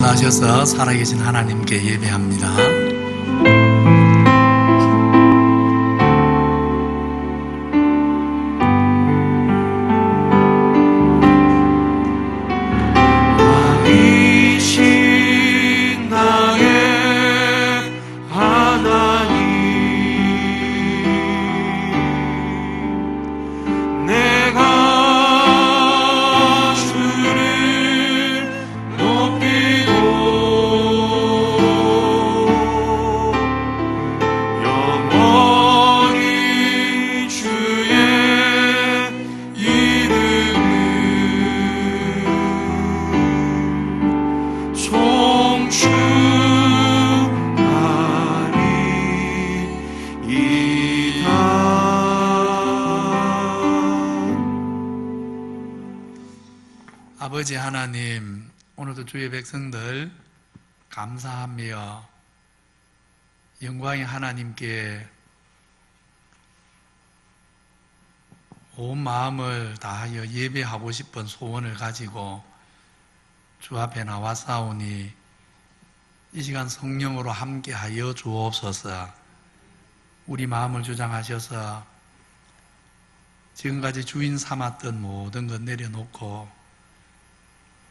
나셔서 살아계신 하나님께 예배합니다. 왕이신 나의 하나님, 내가 주를 높이고 영원히 주의 이름을 아버지 하나님, 오늘도 주의 백성들 감사하며 영광의 하나님께 온 마음을 다하여 예배하고 싶은 소원을 가지고 주 앞에 나와싸우니 이 시간 성령으로 함께하여 주옵소서. 우리 마음을 주장하셔서 지금까지 주인 삼았던 모든 것 내려놓고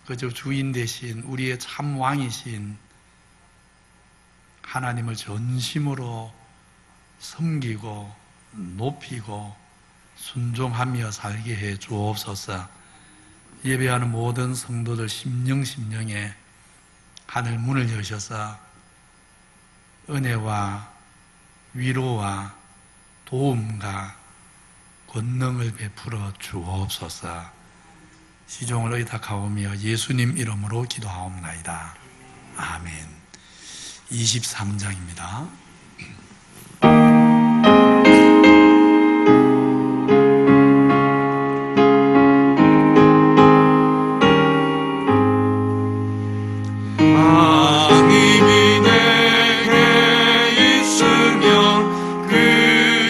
그저 주인 대신 우리의 참 왕이신 하나님을 전심으로 섬기고 높이고 순종하며 살게 해 주옵소서. 예배하는 모든 성도들 심령에 하늘 문을 여셔서 은혜와 위로와 도움과 권능을 베풀어 주옵소서. 시종을 의탁하오며 예수님 이름으로 기도하옵나이다. 아멘. 23장입니다. 왕님이 내게 있으면 그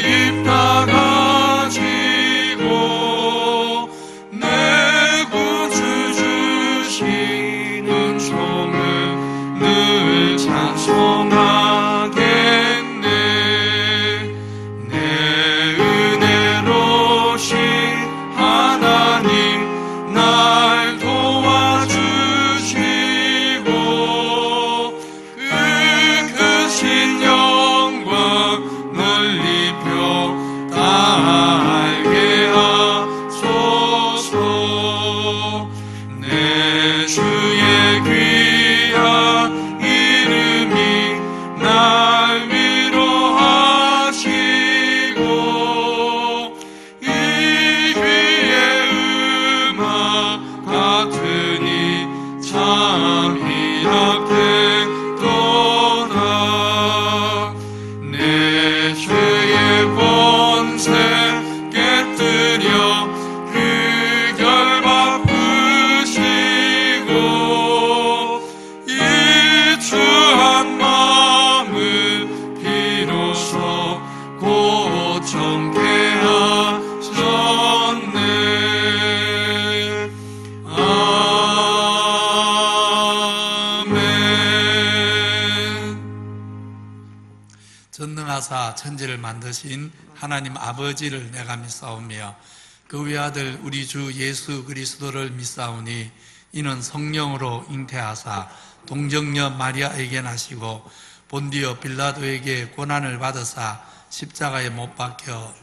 입 다 가지고 내 구주 주시는 종을 늘 찬송하겠네. 내 은혜로신 하나님 날 도와주시고 그 크신 영광 널리 펴 알게 하소서. 내 주의 귀한 이름이 날 위로하시고 이 귀의 음악 같으니 참 희락되도다. 내 죄의 본세 깨뜨려 그 결 바쁘시고 이 추한 마음을 비로소 고정케 하셨네. 아멘. 전능하사 천지를 만드신 하나님 아버지를 내가 믿사오며 그 외아들 우리 주 예수 그리스도를 믿사오니 이는 성령으로 잉태하사 동정녀 마리아에게 나시고 본디오 빌라도에게 고난을 받으사 십자가에 못 박혀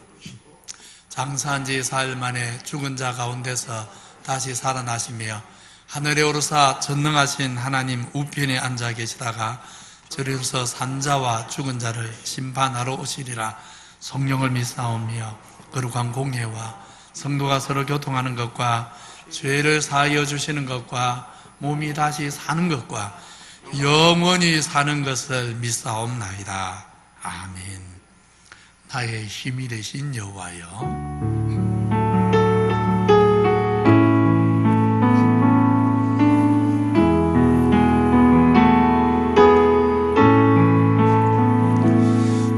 장사한 지 사흘 만에 죽은 자 가운데서 다시 살아나시며 하늘에 오르사 전능하신 하나님 우편에 앉아 계시다가 저리로서 산자와 죽은 자를 심판하러 오시리라. 성령을 믿사오며 거룩한 공회와 성도가 서로 교통하는 것과 죄를 사하여 주시는 것과 몸이 다시 사는 것과 영원히 사는 것을 믿사옵나이다. 아멘. 나의 힘이 되신 여호와여,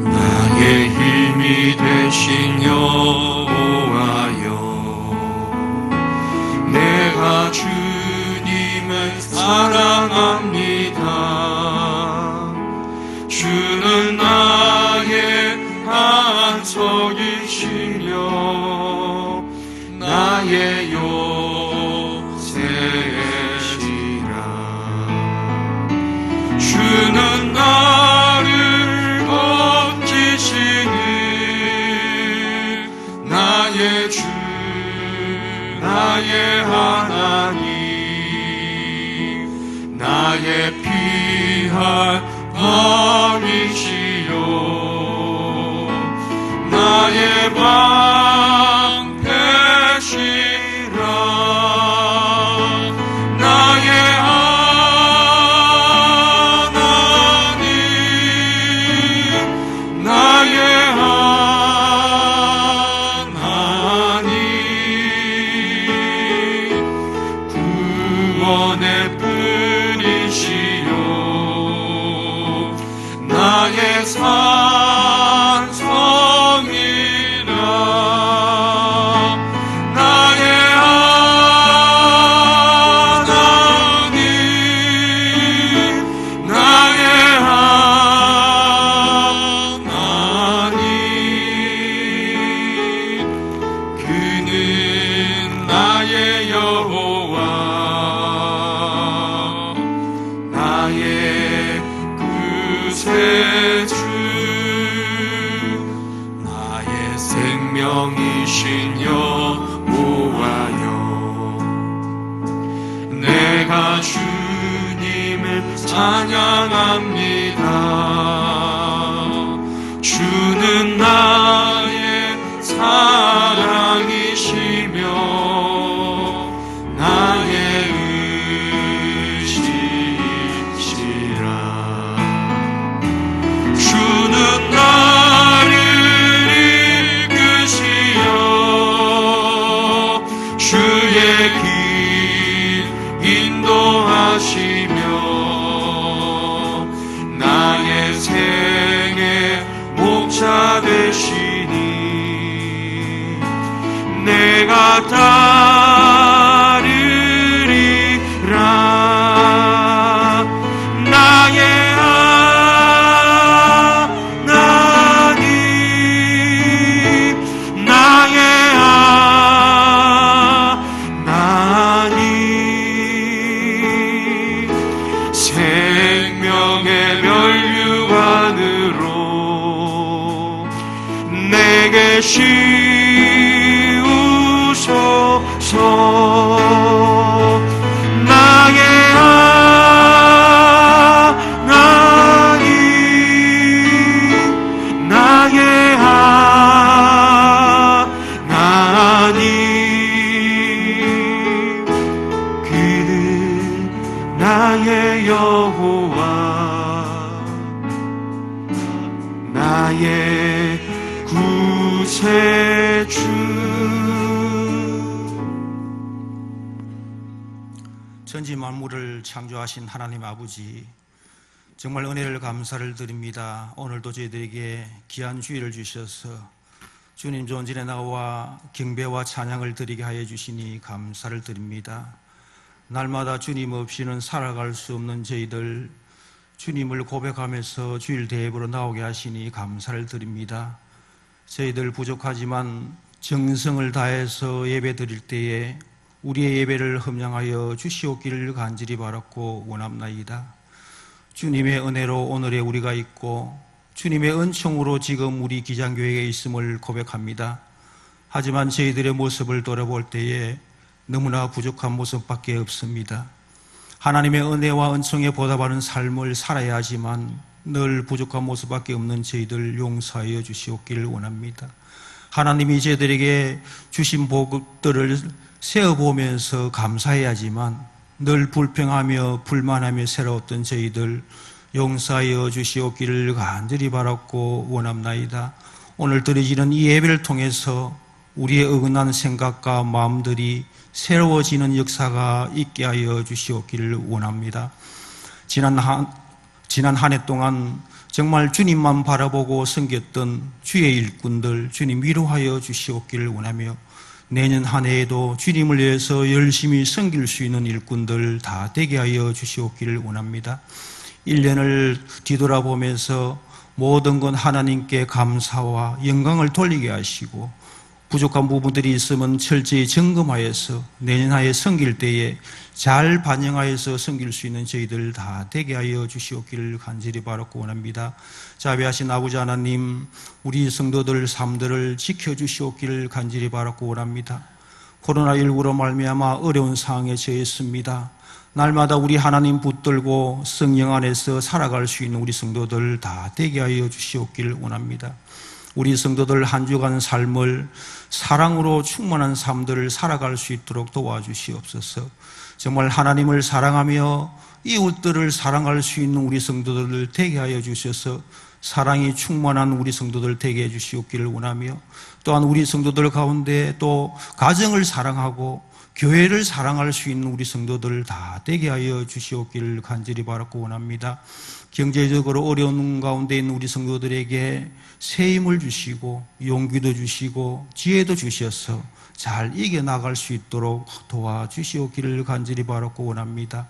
나의 힘이 되신 여호와여, 내가 주님을 사랑합니다. 나의 피할 방이시요 나의 방패시라 나의 하나님 나의 하나님 구원의 뿐이시요 나의 산성이라 나의 하나님 나의 하나님 그는 나의 여호와 나의 구세주 나의 생명이신 여호와여 내가 주님을 찬양합니다 주는 나의 사랑이시며 나의 의지시라 주는 나를 이끄시어 주의 길 인도하시며 나의 생의 목자 되시니 내가 따르리라 나의 하나님 나의 하나님 생명의 면류관으로 내게 씌우소서 나의 하나님 나의 하나님 그는 나의 여호와 나의 구세주 천지 만물을 창조하신 하나님 아버지 정말 은혜를 감사를 드립니다. 오늘도 저희들에게 귀한 주일을 주셔서 주님 존전에 나와 경배와 찬양을 드리게 하여 주시니 감사를 드립니다. 날마다 주님 없이는 살아갈 수 없는 저희들 주님을 고백하면서 주일 대회로 나오게 하시니 감사를 드립니다. 저희들 부족하지만 정성을 다해서 예배 드릴 때에 우리의 예배를 흠양하여 주시옵기를 간절히 바랐고 원합나이다. 주님의 은혜로 오늘의 우리가 있고 주님의 은총으로 지금 우리 기장교회에 있음을 고백합니다. 하지만 저희들의 모습을 돌아볼 때에 너무나 부족한 모습밖에 없습니다. 하나님의 은혜와 은총에 보답하는 삶을 살아야 하지만 늘 부족한 모습밖에 없는 저희들 용서하여 주시옵기를 원합니다. 하나님이 저희들에게 주신 복들을 세어보면서 감사해야 하지만 늘 불평하며 불만하며 새로웠던 저희들 용서하여 주시옵기를 간절히 바랐고 원합나이다. 오늘 드려지는 이 예배를 통해서 우리의 어긋난 생각과 마음들이 새로워지는 역사가 있게 하여 주시옵기를 원합니다. 지난 한 해 동안 정말 주님만 바라보고 섬겼던 주의 일꾼들 주님 위로하여 주시옵기를 원하며 내년 한 해에도 주님을 위해서 열심히 섬길 수 있는 일꾼들 다 되게 하여 주시옵기를 원합니다. 1년을 뒤돌아보면서 모든 것 하나님께 감사와 영광을 돌리게 하시고 부족한 부분들이 있으면 철저히 점검하여서 내년 하에 섬길 때에 잘 반영하여서 섬길 수 있는 저희들 다 되게 하여 주시옵기를 간절히 바랐고 원합니다. 자비하신 아버지 하나님, 우리 성도들 삶들을 지켜주시옵기를 간절히 바랐고 원합니다. 코로나19로 말미암아 어려운 상황에 처했습니다. 날마다 우리 하나님 붙들고 성령 안에서 살아갈 수 있는 우리 성도들 다 되게 하여 주시옵기를 원합니다. 우리 성도들 한 주간 삶을 사랑으로 충만한 삶들을 살아갈 수 있도록 도와주시옵소서. 정말 하나님을 사랑하며 이웃들을 사랑할 수 있는 우리 성도들을 되게 하여 주셔서 사랑이 충만한 우리 성도들 되게 해 주시옵기를 원하며, 또한 우리 성도들 가운데 또 가정을 사랑하고 교회를 사랑할 수 있는 우리 성도들 다 되게 하여 주시옵기를 간절히 바라고 원합니다. 경제적으로 어려운 가운데 있는 우리 성도들에게 새 힘을 주시고 용기도 주시고 지혜도 주셔서 잘 이겨나갈 수 있도록 도와주시옵기를 간절히 바라고 원합니다.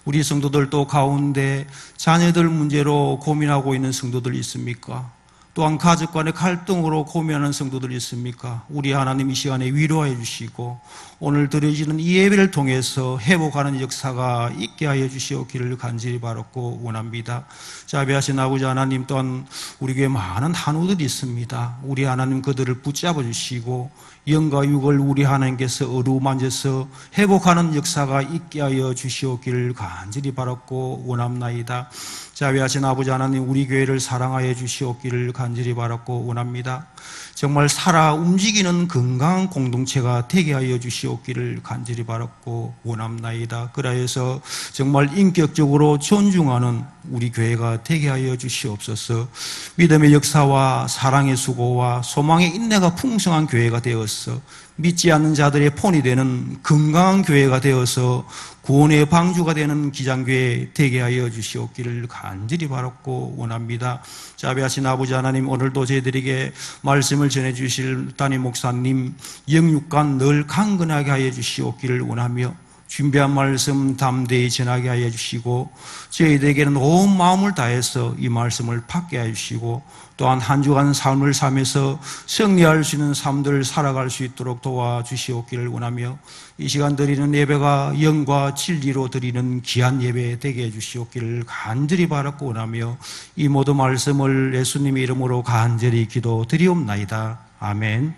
우리 성도들 또 가운데 자녀들 문제로 고민하고 있는 성도들 있습니까? 또한 가족 간의 갈등으로 고민하는 성도들 있습니까? 우리 하나님 이 시간에 위로해 주시고 오늘 드려지는 이 예배를 통해서 회복하는 역사가 있게 하여 주시옵기를 간절히 바랐고 원합니다. 자비하신 아버지 하나님, 또한 우리 교회에 많은 한우들이 있습니다. 우리 하나님 그들을 붙잡아 주시고 영과 육을 우리 하나님께서 어루만져서 회복하는 역사가 있게 하여 주시옵기를 간절히 바랐고 원합나이다. 자비하신 아버지 하나님, 우리 교회를 사랑하여 주시옵기를 간절히 바랐고 원합니다. 정말 살아 움직이는 건강한 공동체가 되게 하여 주시옵기를 간절히 바랐고 원합나이다. 그라해서 정말 인격적으로 존중하는 우리 교회가 되게 하여 주시옵소서. 믿음의 역사와 사랑의 수고와 소망의 인내가 풍성한 교회가 되어서 믿지 않는 자들의 본이 되는 건강한 교회가 되어서 구원의 방주가 되는 기장교회 되게 하여 주시옵기를 간절히 바랐고 원합니다. 자비하신 아버지 하나님, 오늘도 저희들에게 말씀을 전해주실 담임 목사님 영육간 늘 강건하게 하여 주시옵기를 원하며 준비한 말씀 담대히 전하게 하여 주시고 저희들에게는 온 마음을 다해서 이 말씀을 받게 하여 주시고 또한 한 주간 삶을 살면서 승리할 수 있는 삶들을 살아갈 수 있도록 도와주시옵기를 원하며 이 시간 드리는 예배가 영과 진리로 드리는 귀한 예배 되게 해주시옵기를 간절히 바랐고 원하며 이 모든 말씀을 예수님의 이름으로 간절히 기도드리옵나이다. 아멘.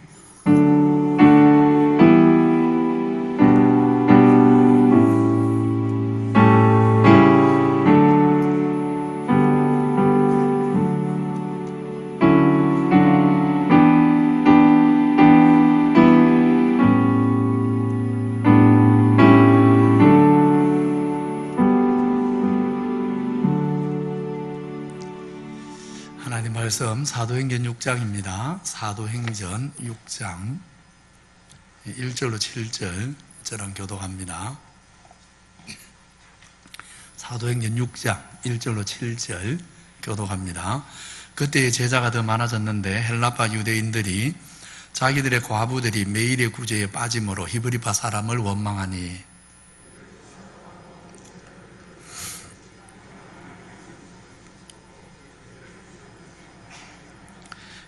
하나님 말씀 사도행전 6장입니다. 사도행전 6장 1절로 7절 저랑 교독합니다. 사도행전 6장 1절로 7절 교독합니다. 그때의 제자가 더 많아졌는데 헬라파 유대인들이 자기들의 과부들이 매일의 구제에 빠짐으로 히브리파 사람을 원망하니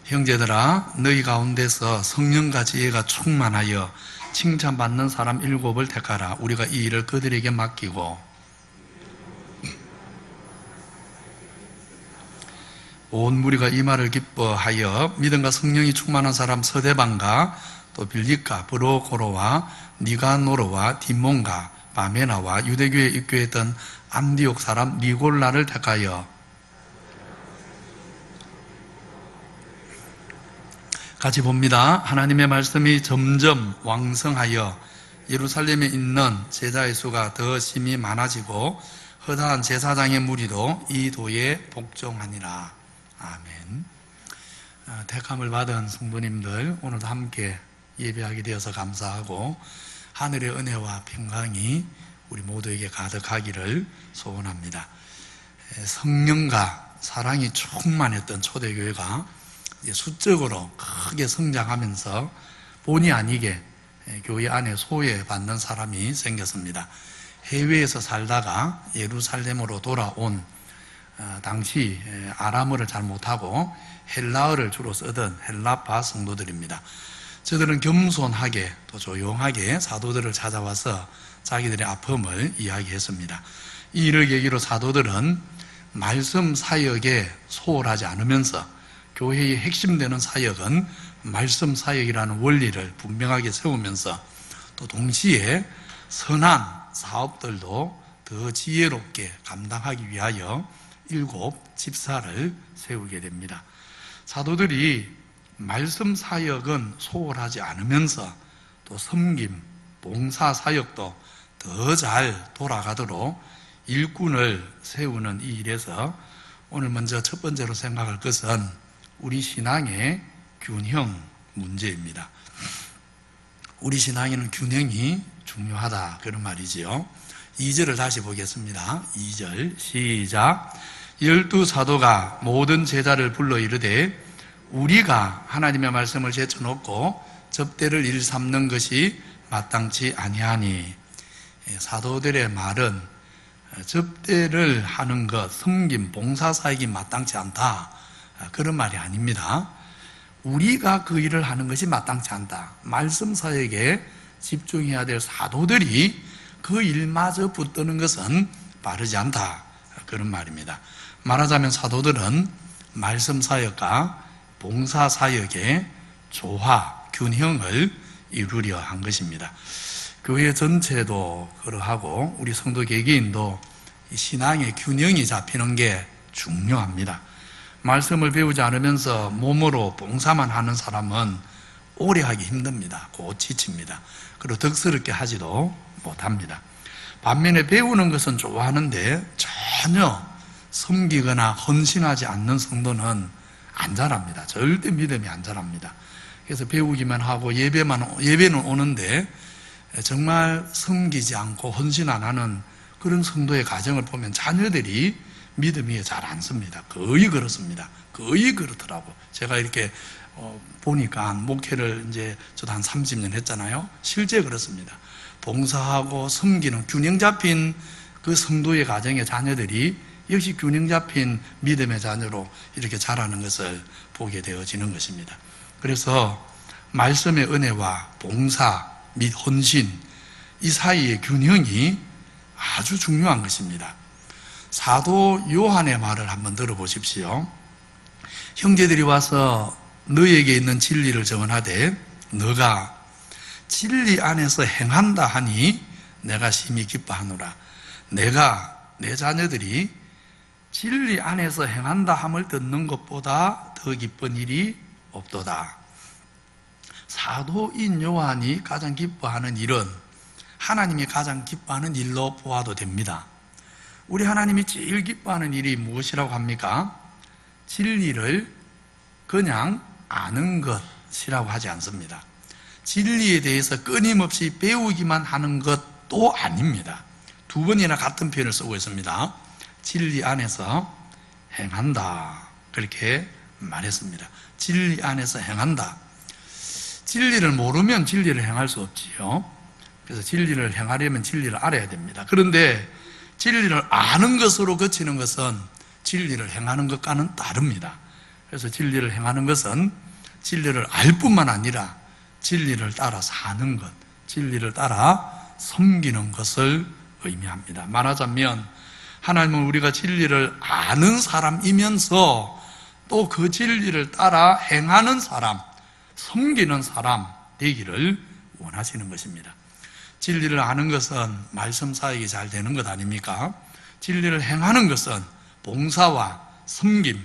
형제들아, 너희 가운데서 성령과 지혜가 충만하여 칭찬받는 사람 7을 택하라. 우리가 이 일을 그들에게 맡기고 온 무리가 이 말을 기뻐하여 믿음과 성령이 충만한 사람 서대반과 또 빌립과 브로고로와 니가노르와 디몬과 바메나와 유대교에 입교했던 안디옥 사람 니골라를 택하여 같이 봅니다. 하나님의 말씀이 점점 왕성하여 예루살렘에 있는 제자의 수가 더 심히 많아지고 허다한 제사장의 무리도 이 도에 복종하니라. 아멘. 택함을 받은 성도님들, 오늘도 함께 예배하게 되어서 감사하고 하늘의 은혜와 평강이 우리 모두에게 가득하기를 소원합니다. 성령과 사랑이 충만했던 초대교회가 수적으로 크게 성장하면서 본의 아니게 교회 안에 소외받는 사람이 생겼습니다. 해외에서 살다가 예루살렘으로 돌아온 당시 아람어를 잘 못하고 헬라어를 주로 쓰던 헬라파 성도들입니다. 저들은 겸손하게 또 조용하게 사도들을 찾아와서 자기들의 아픔을 이야기했습니다. 이 일을 계기로 사도들은 말씀 사역에 소홀하지 않으면서 교회의 핵심되는 사역은 말씀 사역이라는 원리를 분명하게 세우면서 또 동시에 선한 사업들도 더 지혜롭게 감당하기 위하여 7 집사를 세우게 됩니다. 사도들이 말씀 사역은 소홀하지 않으면서 또 섬김, 봉사 사역도 더 잘 돌아가도록 일꾼을 세우는 이 일에서 오늘 먼저 첫 번째로 생각할 것은 우리 신앙의 균형 문제입니다. 우리 신앙에는 균형이 중요하다, 그런 말이지요. 2절을 다시 보겠습니다. 2절 시작. 12 사도가 모든 제자를 불러 이르되 우리가 하나님의 말씀을 제쳐놓고 접대를 일삼는 것이 마땅치 아니하니. 사도들의 말은 접대를 하는 것, 섬김, 봉사사역이 마땅치 않다, 그런 말이 아닙니다. 우리가 그 일을 하는 것이 마땅치 않다. 말씀 사역에 집중해야 될 사도들이 그 일마저 붙드는 것은 바르지 않다, 그런 말입니다. 말하자면 사도들은 말씀 사역과 봉사 사역의 조화, 균형을 이루려 한 것입니다. 교회 전체도 그러하고 우리 성도 개개인도 신앙의 균형이 잡히는 게 중요합니다. 말씀을 배우지 않으면서 몸으로 봉사만 하는 사람은 오래 하기 힘듭니다. 곧 지칩니다. 그리고 덕스럽게 하지도 못합니다. 반면에 배우는 것은 좋아하는데 전혀 섬기거나 헌신하지 않는 성도는 안 자랍니다. 절대 믿음이 안 자랍니다. 그래서 배우기만 하고 예배는 오는데 정말 섬기지 않고 헌신 안 하는 그런 성도의 가정을 보면 자녀들이 믿음이 잘 안 섭니다. 거의 그렇습니다. 거의 그렇더라고. 제가 이렇게 보니까 목회를 이제 저도 한 30년 했잖아요. 실제 그렇습니다. 봉사하고 섬기는 균형 잡힌 그 성도의 가정의 자녀들이 역시 균형 잡힌 믿음의 자녀로 이렇게 자라는 것을 보게 되어지는 것입니다. 그래서 말씀의 은혜와 봉사 및 헌신, 이 사이의 균형이 아주 중요한 것입니다. 사도 요한의 말을 한번 들어보십시오. 형제들이 와서 너에게 있는 진리를 증언하되 너가 진리 안에서 행한다 하니 내가 심히 기뻐하노라. 내가 내 자녀들이 진리 안에서 행한다 함을 듣는 것보다 더 기쁜 일이 없도다. 사도인 요한이 가장 기뻐하는 일은 하나님이 가장 기뻐하는 일로 보아도 됩니다. 우리 하나님이 제일 기뻐하는 일이 무엇이라고 합니까? 진리를 그냥 아는 것이라고 하지 않습니다. 진리에 대해서 끊임없이 배우기만 하는 것도 아닙니다. 2번이나 같은 표현을 쓰고 있습니다. 진리 안에서 행한다, 그렇게 말했습니다. 진리 안에서 행한다. 진리를 모르면 진리를 행할 수 없지요. 그래서 진리를 행하려면 진리를 알아야 됩니다. 그런데 진리를 아는 것으로 그치는 것은 진리를 행하는 것과는 다릅니다. 그래서 진리를 행하는 것은 진리를 알 뿐만 아니라 진리를 따라 사는 것, 진리를 따라 섬기는 것을 의미합니다. 말하자면 하나님은 우리가 진리를 아는 사람이면서 또 그 진리를 따라 행하는 사람, 섬기는 사람 되기를 원하시는 것입니다. 진리를 아는 것은 말씀 사역이 잘 되는 것 아닙니까? 진리를 행하는 것은 봉사와 섬김,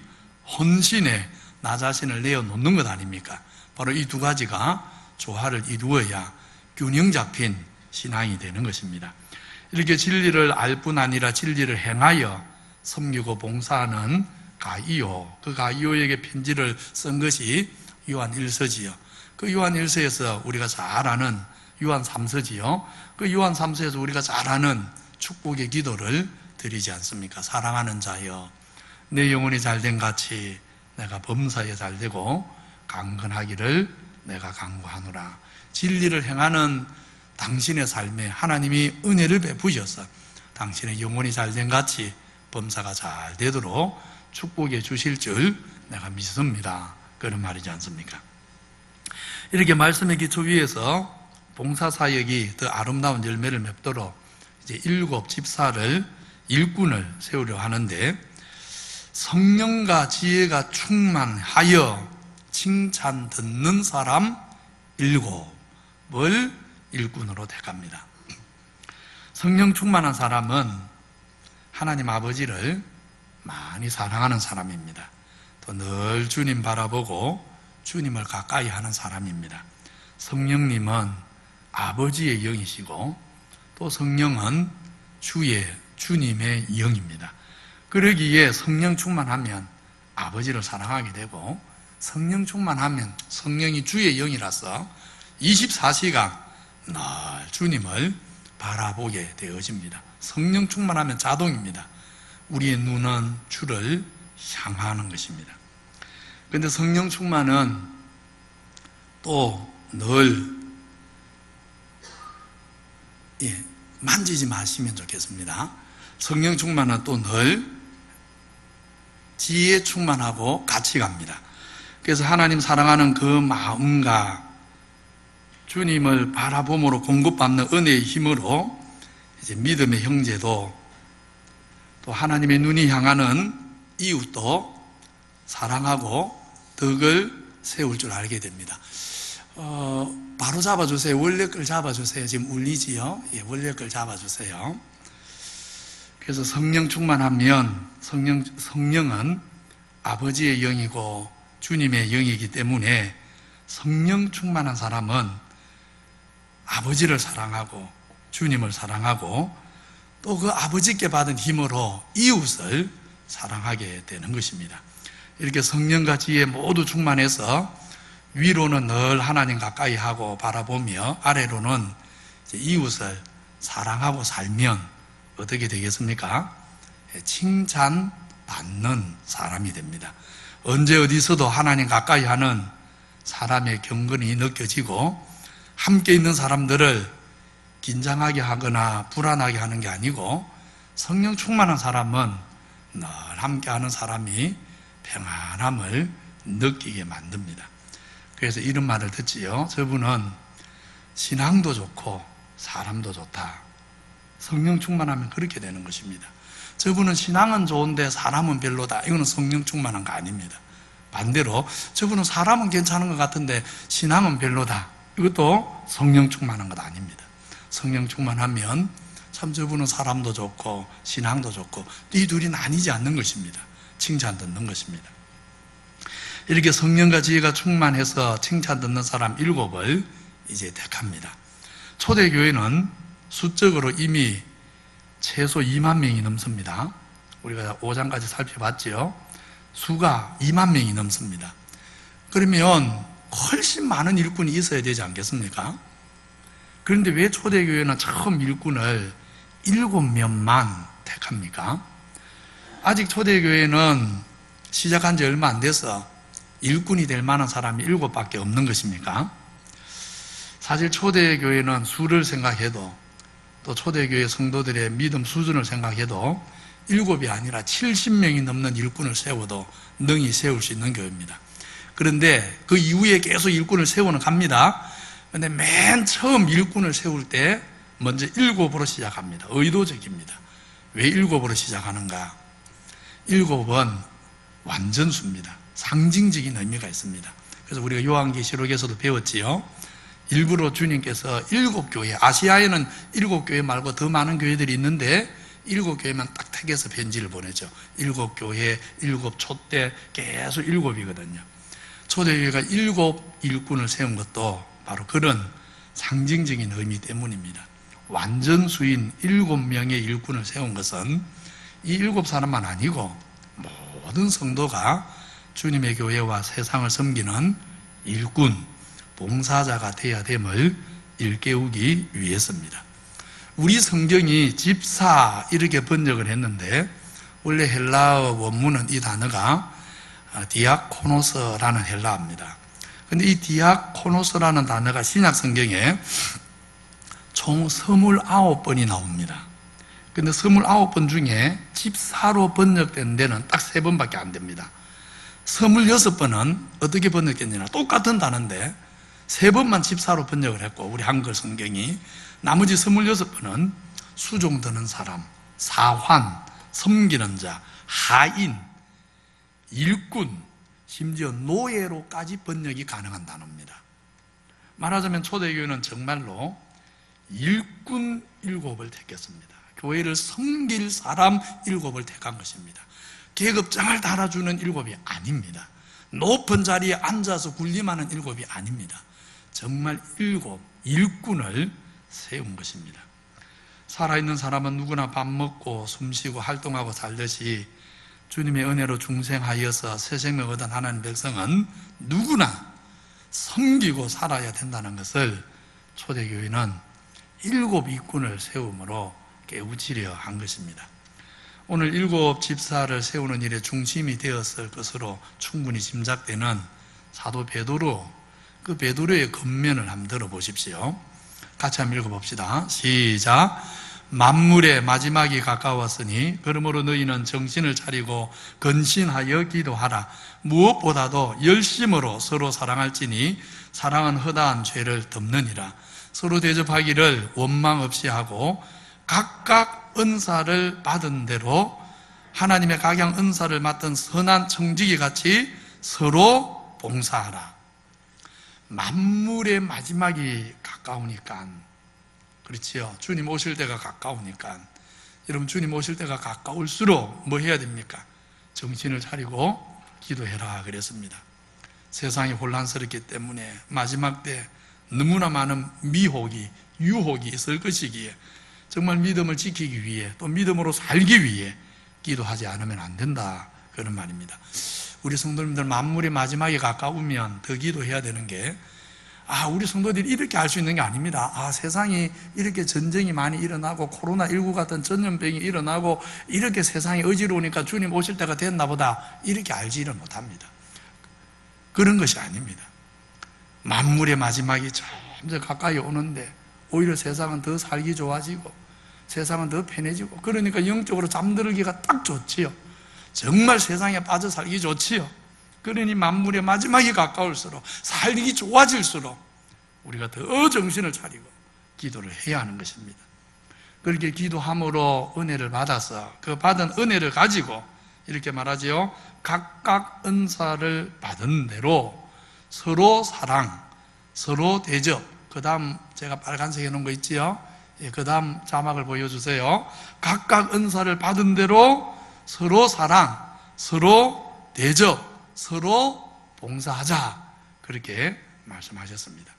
헌신에 나 자신을 내어놓는 것 아닙니까? 바로 이 두 가지가 조화를 이루어야 균형 잡힌 신앙이 되는 것입니다. 이렇게 진리를 알 뿐 아니라 진리를 행하여 섬기고 봉사하는 가이오, 그 가이오에게 편지를 쓴 것이 요한 1서지요. 그 요한 1서에서 우리가 잘 아는 요한 3서지요. 그 요한 3서에서 우리가 잘 아는 축복의 기도를 드리지 않습니까? 사랑하는 자여, 내 영혼이 잘된 같이 내가 범사에 잘되고 강건하기를 내가 간구하노라. 진리를 행하는 당신의 삶에 하나님이 은혜를 베푸셔서 당신의 영혼이 잘된 같이 범사가 잘 되도록 축복해 주실 줄 내가 믿습니다. 그런 말이지 않습니까? 이렇게 말씀의 기초 위에서 봉사사역이 더 아름다운 열매를 맺도록 이제 7 집사를 일꾼을 세우려 하는데, 성령과 지혜가 충만하여 칭찬 듣는 사람 7을 일꾼으로 택합니다. 성령 충만한 사람은 하나님 아버지를 많이 사랑하는 사람입니다. 또 늘 주님 바라보고 주님을 가까이 하는 사람입니다. 성령님은 아버지의 영이시고 또 성령은 주님의 영입니다. 그러기에 성령 충만하면 아버지를 사랑하게 되고, 성령 충만하면 성령이 주의 영이라서 24시간 늘 주님을 바라보게 되어집니다. 성령 충만하면 자동입니다. 우리의 눈은 주를 향하는 것입니다. 그런데 성령 충만은 또 늘 만지지 마시면 좋겠습니다. 성령 충만은 또 늘 지혜 충만하고 같이 갑니다. 그래서 하나님 사랑하는 그 마음과 주님을 바라봄으로 공급받는 은혜의 힘으로 이제 믿음의 형제도 또 하나님의 눈이 향하는 이웃도 사랑하고 덕을 세울 줄 알게 됩니다. 바로 잡아주세요. 원래 걸 잡아주세요. 지금 울리지요? 예, 원래 걸 잡아주세요. 그래서 성령 충만하면 성령은 아버지의 영이고 주님의 영이기 때문에 성령 충만한 사람은 아버지를 사랑하고 주님을 사랑하고 또 그 아버지께 받은 힘으로 이웃을 사랑하게 되는 것입니다. 이렇게 성령과 지혜 모두 충만해서 위로는 늘 하나님 가까이 하고 바라보며 아래로는 이웃을 사랑하고 살면 어떻게 되겠습니까? 칭찬받는 사람이 됩니다. 언제 어디서도 하나님 가까이 하는 사람의 경건이 느껴지고 함께 있는 사람들을 긴장하게 하거나 불안하게 하는 게 아니고 성령 충만한 사람은 늘 함께하는 사람이 평안함을 느끼게 만듭니다. 그래서 이런 말을 듣지요. 저분은 신앙도 좋고 사람도 좋다. 성령 충만하면 그렇게 되는 것입니다. 저분은 신앙은 좋은데 사람은 별로다. 이거는 성령 충만한 거 아닙니다. 반대로 저분은 사람은 괜찮은 것 같은데 신앙은 별로다. 이것도 성령 충만한 것 아닙니다. 성령 충만하면 참 저분은 사람도 좋고 신앙도 좋고 이 둘이 나뉘지 않는 것입니다. 칭찬 듣는 것입니다. 이렇게 성령과 지혜가 충만해서 칭찬 듣는 사람 7을 이제 택합니다. 초대교회는 수적으로 이미 최소 2만 명이 넘습니다. 우리가 5장까지 살펴봤죠. 수가 2만 명이 넘습니다. 그러면 훨씬 많은 일꾼이 있어야 되지 않겠습니까? 그런데 왜 초대교회는 처음 일꾼을 7명만 택합니까? 아직 초대교회는 시작한 지 얼마 안 돼서 일꾼이 될 만한 사람이 7밖에 없는 것입니까? 사실 초대교회는 수를 생각해도 또 초대교회 성도들의 믿음 수준을 생각해도 7이 아니라 70명이 넘는 일꾼을 세워도 능히 세울 수 있는 교회입니다. 그런데 그 이후에 계속 일꾼을 세우는 갑니다. 그런데 맨 처음 일꾼을 세울 때 먼저 7으로 시작합니다. 의도적입니다. 왜 7으로 시작하는가? 7은 완전수입니다. 상징적인 의미가 있습니다. 그래서 우리가 요한계시록에서도 배웠지요. 일부러 주님께서 7교회, 아시아에는 7교회 말고 더 많은 교회들이 있는데 7교회만 딱 택해서 편지를 보내죠. 7교회, 7 촛대, 계속 7이거든요. 초대교회가 7 일꾼을 세운 것도 바로 그런 상징적인 의미 때문입니다. 완전수인 7명의 일꾼을 세운 것은 이 7사람만 아니고 모든 성도가 주님의 교회와 세상을 섬기는 일꾼, 봉사자가 되어야 됨을 일깨우기 위해서입니다. 우리 성경이 집사 이렇게 번역을 했는데 원래 헬라어 원문은 이 단어가 디아코노스라는 헬라어입니다. 근데 이 디아코노스라는 단어가 신약 성경에 총 29번이 나옵니다. 근데 29번 중에 집사로 번역된 데는 딱 3번밖에 안 됩니다. 26번은 어떻게 번역됐느냐? 똑같은 단어인데 3번만 집사로 번역을 했고 우리 한글 성경이 나머지 26번은 수종 드는 사람, 사환, 섬기는 자, 하인, 일꾼, 심지어 노예로까지 번역이 가능한 단어입니다. 말하자면 초대교회는 정말로 일꾼 7을 택했습니다. 교회를 섬길 사람 7을 택한 것입니다. 계급장을 달아주는 7이 아닙니다. 높은 자리에 앉아서 군림하는 7이 아닙니다. 정말 7 일꾼을 세운 것입니다. 살아있는 사람은 누구나 밥 먹고 숨쉬고 활동하고 살듯이 주님의 은혜로 중생하여서 새 생명 얻은 하나님 백성은 누구나 섬기고 살아야 된다는 것을 초대교회는 7 일꾼을 세움으로 깨우치려 한 것입니다. 오늘 7 집사를 세우는 일에 중심이 되었을 것으로 충분히 짐작되는 사도 베드로, 그 베드로의 겉면을 한번 들어보십시오. 같이 한번 읽어봅시다. 시작. 만물의 마지막이 가까웠으니 그러므로 너희는 정신을 차리고 근신하여 기도하라. 무엇보다도 열심으로 서로 사랑할지니 사랑은 허다한 죄를 덮느니라. 서로 대접하기를 원망 없이 하고 각각 은사를 받은 대로 하나님의 각양 은사를 맡은 선한 청지기 같이 서로 봉사하라. 만물의 마지막이 가까우니까, 그렇지요. 주님 오실 때가 가까우니까, 여러분 주님 오실 때가 가까울수록 뭐 해야 됩니까? 정신을 차리고 기도해라 그랬습니다. 세상이 혼란스럽기 때문에 마지막 때 너무나 많은 미혹이, 유혹이 있을 것이기에 정말 믿음을 지키기 위해 또 믿음으로 살기 위해 기도하지 않으면 안 된다, 그런 말입니다. 우리 성도님들 만물의 마지막에 가까우면 더 기도해야 되는 게, 우리 성도들이 이렇게 알 수 있는 게 아닙니다. 세상이 이렇게 전쟁이 많이 일어나고 코로나19 같은 전염병이 일어나고 이렇게 세상이 어지러우니까 주님 오실 때가 됐나 보다, 이렇게 알지를 못합니다. 그런 것이 아닙니다. 만물의 마지막이 점점 가까이 오는데 오히려 세상은 더 살기 좋아지고 세상은 더 편해지고, 그러니까 영적으로 잠들기가 딱 좋지요. 정말 세상에 빠져 살기 좋지요. 그러니 만물의 마지막이 가까울수록, 살기 좋아질수록 우리가 더 정신을 차리고 기도를 해야 하는 것입니다. 그렇게 기도함으로 은혜를 받아서 그 받은 은혜를 가지고 이렇게 말하지요. 각각 은사를 받은 대로 서로 사랑, 서로 대접. 그 다음 제가 빨간색 해놓은 거 있지요? 그 다음 자막을 보여주세요. 각각 은사를 받은 대로 서로 사랑, 서로 대접, 서로 봉사하자, 그렇게 말씀하셨습니다.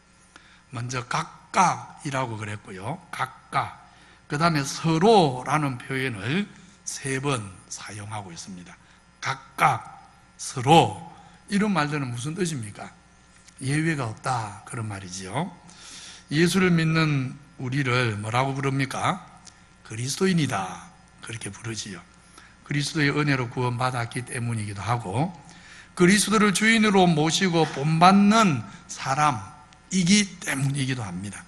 먼저 각각이라고 그랬고요. 각각. 그 다음에 서로라는 표현을 3번 사용하고 있습니다. 각각, 서로. 이런 말들은 무슨 뜻입니까? 예외가 없다, 그런 말이지요. 예수를 믿는 우리를 뭐라고 부릅니까? 그리스도인이다, 그렇게 부르지요. 그리스도의 은혜로 구원받았기 때문이기도 하고, 그리스도를 주인으로 모시고 본받는 사람이기 때문이기도 합니다.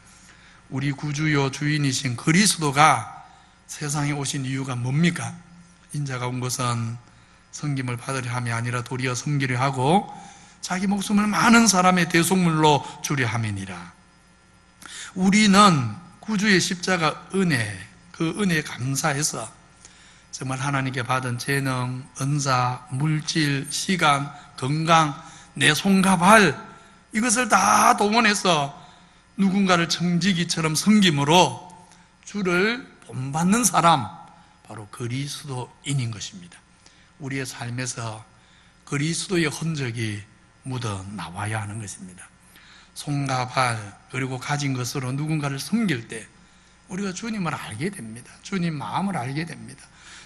우리 구주요 주인이신 그리스도가 세상에 오신 이유가 뭡니까? 인자가 온 것은 섬김을 받으려 함이 아니라 도리어 섬기려 하고 자기 목숨을 많은 사람의 대속물로 주려 함이니라. 우리는 구주의 십자가 은혜, 그 은혜에 감사해서 정말 하나님께 받은 재능, 은사, 물질, 시간, 건강, 내 손과 발, 이것을 다 동원해서 누군가를 청지기처럼 섬김으로 주를 본받는 사람, 바로 그리스도인인 것입니다. 우리의 삶에서 그리스도의 흔적이 묻어 나와야 하는 것입니다. 손과 발, 그리고 가진 것으로 누군가를 섬길 때 우리가 주님을 알게 됩니다. 주님 마음을 알게 됩니다.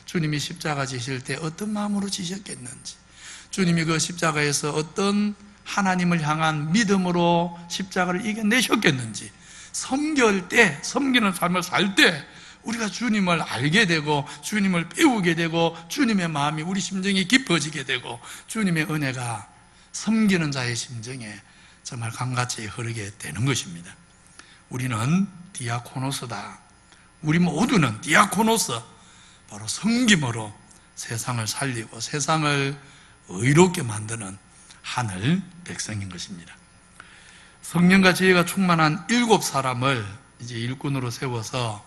주님이 십자가 지실 때 어떤 마음으로 지셨겠는지, 주님이 그 십자가에서 어떤 하나님을 향한 믿음으로 십자가를 이겨내셨겠는지, 섬길 때, 섬기는 삶을 살 때 우리가 주님을 알게 되고 주님을 배우게 되고 주님의 마음이 우리 심정이 깊어지게 되고 주님의 은혜가 섬기는 자의 심정에 정말 강같이 흐르게 되는 것입니다. 우리는 디아코노스다. 우리 모두는 디아코노스, 바로 섬김으로 세상을 살리고 세상을 의롭게 만드는 하늘 백성인 것입니다. 성령과 지혜가 충만한 7사람을 이제 일꾼으로 세워서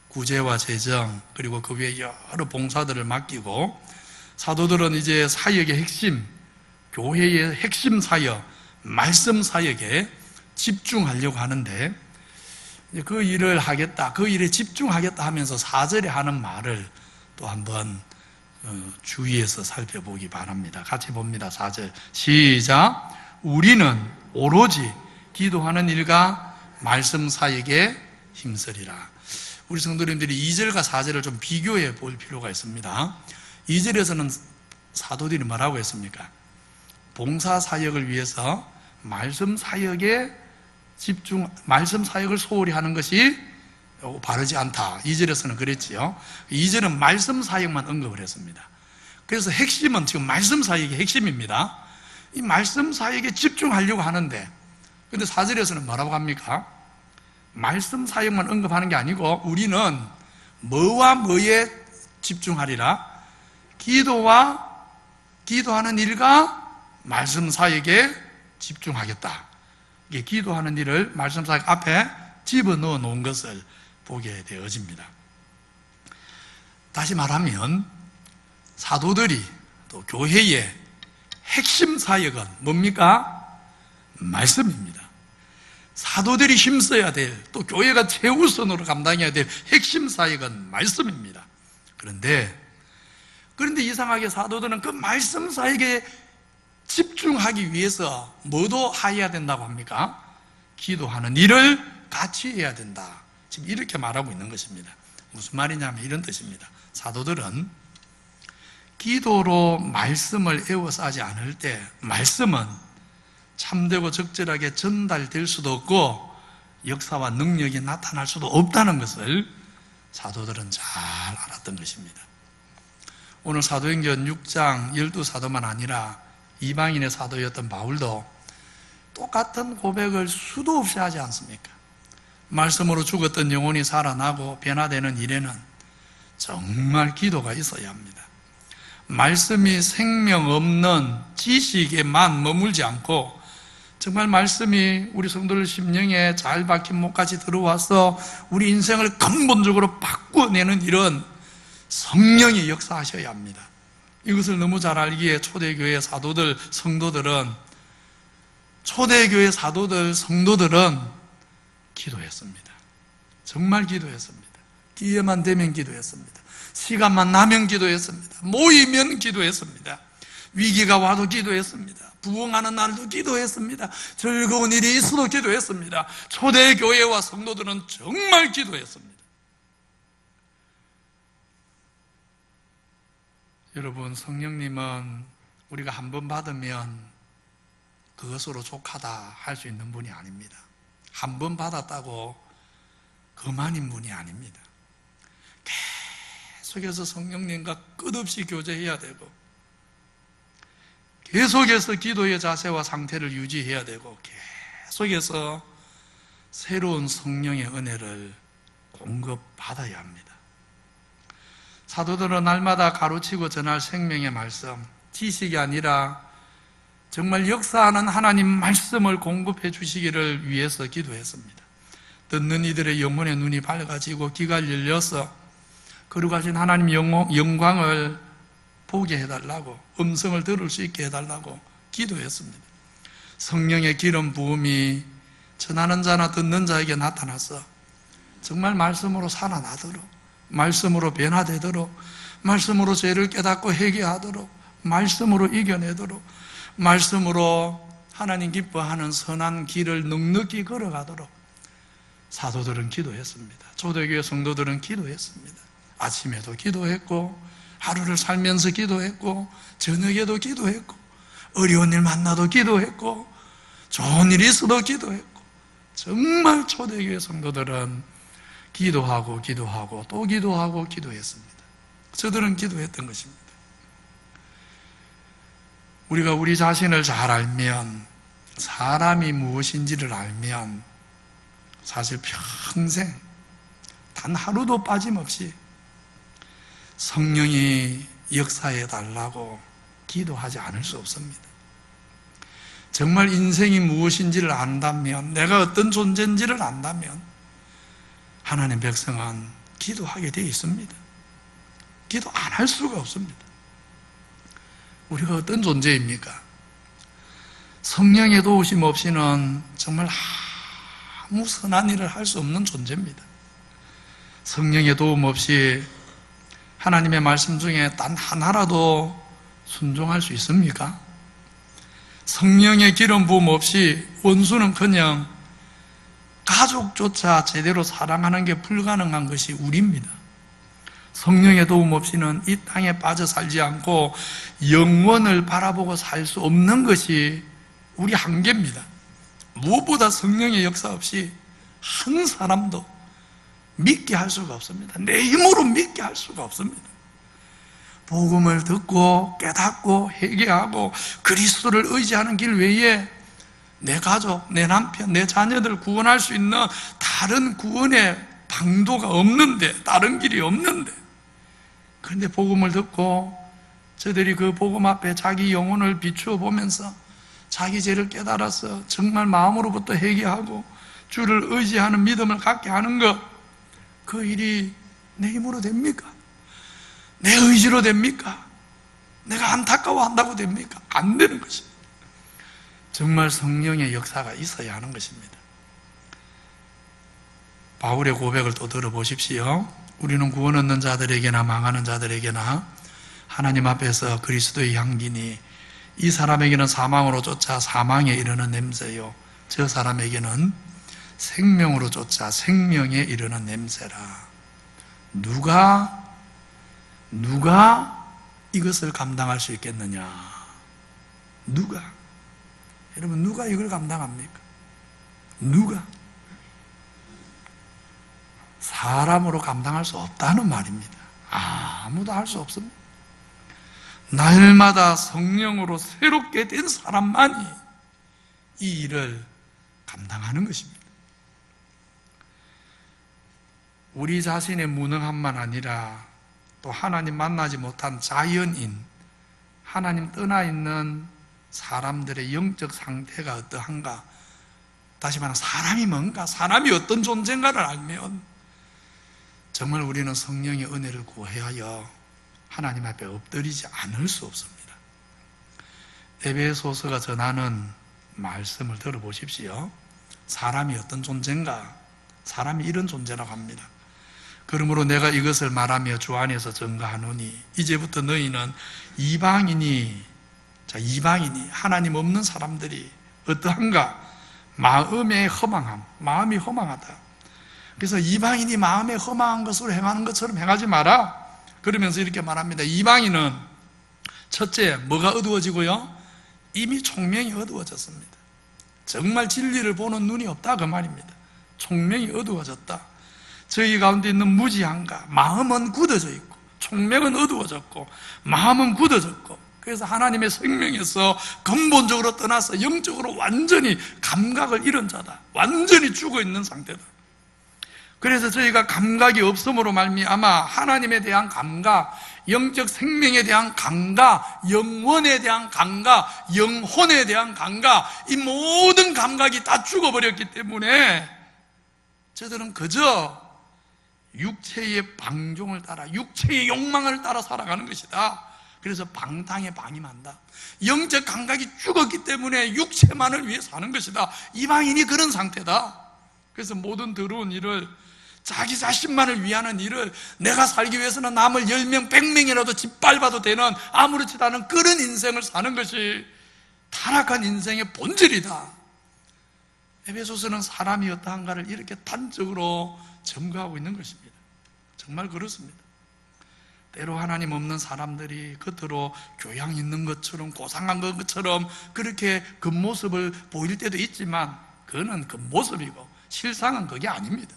구제와 재정, 그리고 그 외에 여러 봉사들을 맡기고, 사도들은 이제 사역의 핵심, 교회의 핵심 사역, 말씀 사역에 집중하려고 하는데, 이제 그 일을 하겠다, 그 일에 집중하겠다 하면서 4절에 하는 말을 또 한번 주의해서 살펴보기 바랍니다. 같이 봅니다. 4절 시작. 우리는 오로지 기도하는 일과 말씀 사역에 힘쓰리라. 우리 성도님들이 2절과 4절을 좀 비교해 볼 필요가 있습니다. 2절에서는 사도들이 뭐라고 했습니까? 봉사 사역을 위해서 말씀 사역에 말씀 사역을 소홀히 하는 것이 바르지 않다. 2절에서는 그랬지요. 2절은 말씀 사역만 언급을 했습니다. 그래서 핵심은 지금 말씀 사역이 핵심입니다. 이 말씀 사역에 집중하려고 하는데, 근데 4절에서는 뭐라고 합니까? 말씀 사역만 언급하는 게 아니고 우리는 뭐와 뭐에 집중하리라? 기도하는 일과 말씀 사역에 집중하겠다. 이게 기도하는 일을 말씀 사역 앞에 집어넣어 놓은 것을 보게 되어집니다. 다시 말하면 사도들이 또 교회의 핵심 사역은 뭡니까? 말씀입니다. 사도들이 힘써야 될, 또 교회가 최우선으로 감당해야 될 핵심 사역은 말씀입니다. 그런데 이상하게 사도들은 그 말씀 사역에 집중하기 위해서 뭐도 해야 된다고 합니까? 기도하는 일을 같이 해야 된다. 지금 이렇게 말하고 있는 것입니다. 무슨 말이냐면 이런 뜻입니다. 사도들은 기도로 말씀을 애워서 하지 않을 때 말씀은 참되고 적절하게 전달될 수도 없고 역사와 능력이 나타날 수도 없다는 것을 사도들은 잘 알았던 것입니다. 오늘 사도행전 6장 12사도만 아니라 이방인의 사도였던 바울도 똑같은 고백을 수도 없이 하지 않습니까? 말씀으로 죽었던 영혼이 살아나고 변화되는 일에는 정말 기도가 있어야 합니다. 말씀이 생명 없는 지식에만 머물지 않고 정말 말씀이 우리 성도들 심령에 잘 박힌 목까지 들어와서 우리 인생을 근본적으로 바꿔내는 일은 성령이 역사하셔야 합니다. 이것을 너무 잘 알기에 초대교회 사도들, 성도들은 기도했습니다. 정말 기도했습니다. 기회만 되면 기도했습니다. 시간만 나면 기도했습니다. 모이면 기도했습니다. 위기가 와도 기도했습니다. 부흥하는 날도 기도했습니다. 즐거운 일이 있어도 기도했습니다. 초대교회와 성도들은 정말 기도했습니다. 여러분, 성령님은 우리가 한 번 받으면 그것으로 족하다 할 수 있는 분이 아닙니다. 한 번 받았다고 그만인 분이 아닙니다. 계속해서 성령님과 끝없이 교제해야 되고 계속해서 기도의 자세와 상태를 유지해야 되고 계속해서 새로운 성령의 은혜를 공급받아야 합니다. 사도들은 날마다 가르치고 전할 생명의 말씀, 지식이 아니라 정말 역사하는 하나님 말씀을 공급해 주시기를 위해서 기도했습니다. 듣는 이들의 영혼의 눈이 밝아지고 귀가 열려서 거룩하신 하나님 영광을 보게 해달라고, 음성을 들을 수 있게 해달라고 기도했습니다. 성령의 기름 부음이 전하는 자나 듣는 자에게 나타나서 정말 말씀으로 살아나도록, 말씀으로 변화되도록, 말씀으로 죄를 깨닫고 회개하도록, 말씀으로 이겨내도록, 말씀으로 하나님 기뻐하는 선한 길을 넉넉히 걸어가도록 사도들은 기도했습니다. 초대교회 성도들은 기도했습니다. 아침에도 기도했고, 하루를 살면서 기도했고, 저녁에도 기도했고, 어려운 일 만나도 기도했고, 좋은 일이 있어도 기도했고, 정말 초대교회 성도들은 기도하고 또 기도하고 기도했습니다. 저들은 기도했던 것입니다. 우리가 우리 자신을 잘 알면, 사람이 무엇인지를 알면 사실 평생 단 하루도 빠짐없이 성령이 역사해 달라고 기도하지 않을 수 없습니다. 정말 인생이 무엇인지를 안다면, 내가 어떤 존재인지를 안다면 하나님의 백성은 기도하게 되어 있습니다. 기도 안 할 수가 없습니다. 우리가 어떤 존재입니까? 성령의 도우심 없이는 정말 아무 선한 일을 할 수 없는 존재입니다. 성령의 도움 없이 하나님의 말씀 중에 단 하나라도 순종할 수 있습니까? 성령의 기름 부음 없이 원수는커녕 가족조차 제대로 사랑하는 게 불가능한 것이 우리입니다. 성령의 도움 없이는 이 땅에 빠져 살지 않고 영원을 바라보고 살 수 없는 것이 우리 한계입니다. 무엇보다 성령의 역사 없이 한 사람도 믿게 할 수가 없습니다. 내 힘으로 믿게 할 수가 없습니다. 복음을 듣고 깨닫고 회개하고 그리스도를 의지하는 길 외에 내 가족, 내 남편, 내 자녀들 구원할 수 있는 다른 구원의 방도가 없는데, 다른 길이 없는데, 그런데 복음을 듣고 저들이 그 복음 앞에 자기 영혼을 비추어 보면서 자기 죄를 깨달아서 정말 마음으로부터 회개하고 주를 의지하는 믿음을 갖게 하는 것, 그 일이 내 힘으로 됩니까? 내 의지로 됩니까? 내가 안타까워한다고 됩니까? 안 되는 것입니다. 정말 성령의 역사가 있어야 하는 것입니다. 바울의 고백을 또 들어보십시오. 우리는 구원 얻는 자들에게나 망하는 자들에게나 하나님 앞에서 그리스도의 향기니 이 사람에게는 사망으로 쫓아 사망에 이르는 냄새요, 저 사람에게는 생명으로 쫓아 생명에 이르는 냄새라. 누가 이것을 감당할 수 있겠느냐? 누가? 여러분, 누가 이걸 감당합니까? 누가? 사람으로 감당할 수 없다는 말입니다. 아무도 할 수 없습니다. 날마다 성령으로 새롭게 된 사람만이 이 일을 감당하는 것입니다. 우리 자신의 무능함만 아니라 또 하나님 만나지 못한 자연인, 하나님 떠나 있는 사람들의 영적 상태가 어떠한가, 다시 말하면 사람이 뭔가, 사람이 어떤 존재인가를 알면 정말 우리는 성령의 은혜를 구하여 하나님 앞에 엎드리지 않을 수 없습니다. 에베소서가 전하는 말씀을 들어보십시오. 사람이 어떤 존재인가? 사람이 이런 존재라고 합니다. 그러므로 내가 이것을 말하며 주 안에서 증거하노니 이제부터 너희는 이방인이 하나님 없는 사람들이 어떠한가? 마음의 허망함, 마음이 허망하다. 그래서 이방인이 마음에 허망한 것으로 행하는 것처럼 행하지 마라. 그러면서 이렇게 말합니다. 이방인은 첫째, 뭐가 어두워지고요? 이미 총명이 어두워졌습니다. 정말 진리를 보는 눈이 없다, 그 말입니다. 총명이 어두워졌다. 저희 가운데 있는 무지함과 마음은 굳어져 있고 총명은 어두워졌고 마음은 굳어졌고, 그래서 하나님의 생명에서 근본적으로 떠나서 영적으로 완전히 감각을 잃은 자다. 완전히 죽어있는 상태다. 그래서 저희가 감각이 없음으로 말미암아 하나님에 대한 감각, 영적 생명에 대한 감각, 영원에 대한 감각, 영혼에 대한 감각, 이 모든 감각이 다 죽어버렸기 때문에 저들은 그저 육체의 방종을 따라, 육체의 욕망을 따라 살아가는 것이다. 그래서 방탕에 방임한다. 영적 감각이 죽었기 때문에 육체만을 위해 사는 것이다. 이방인이 그런 상태다. 그래서 모든 더러운 일을, 자기 자신만을 위하는 일을, 내가 살기 위해서는 남을 10명, 100명이라도 짓밟아도 되는 아무렇지도 않은 그런 인생을 사는 것이 타락한 인생의 본질이다. 에베소서는 사람이 어떠한가를 이렇게 단적으로 점거하고 있는 것입니다. 정말 그렇습니다. 때로 하나님 없는 사람들이 겉으로 교양 있는 것처럼, 고상한 것처럼 그렇게 겉모습을 보일 때도 있지만 그거는 겉모습이고 실상은 그게 아닙니다.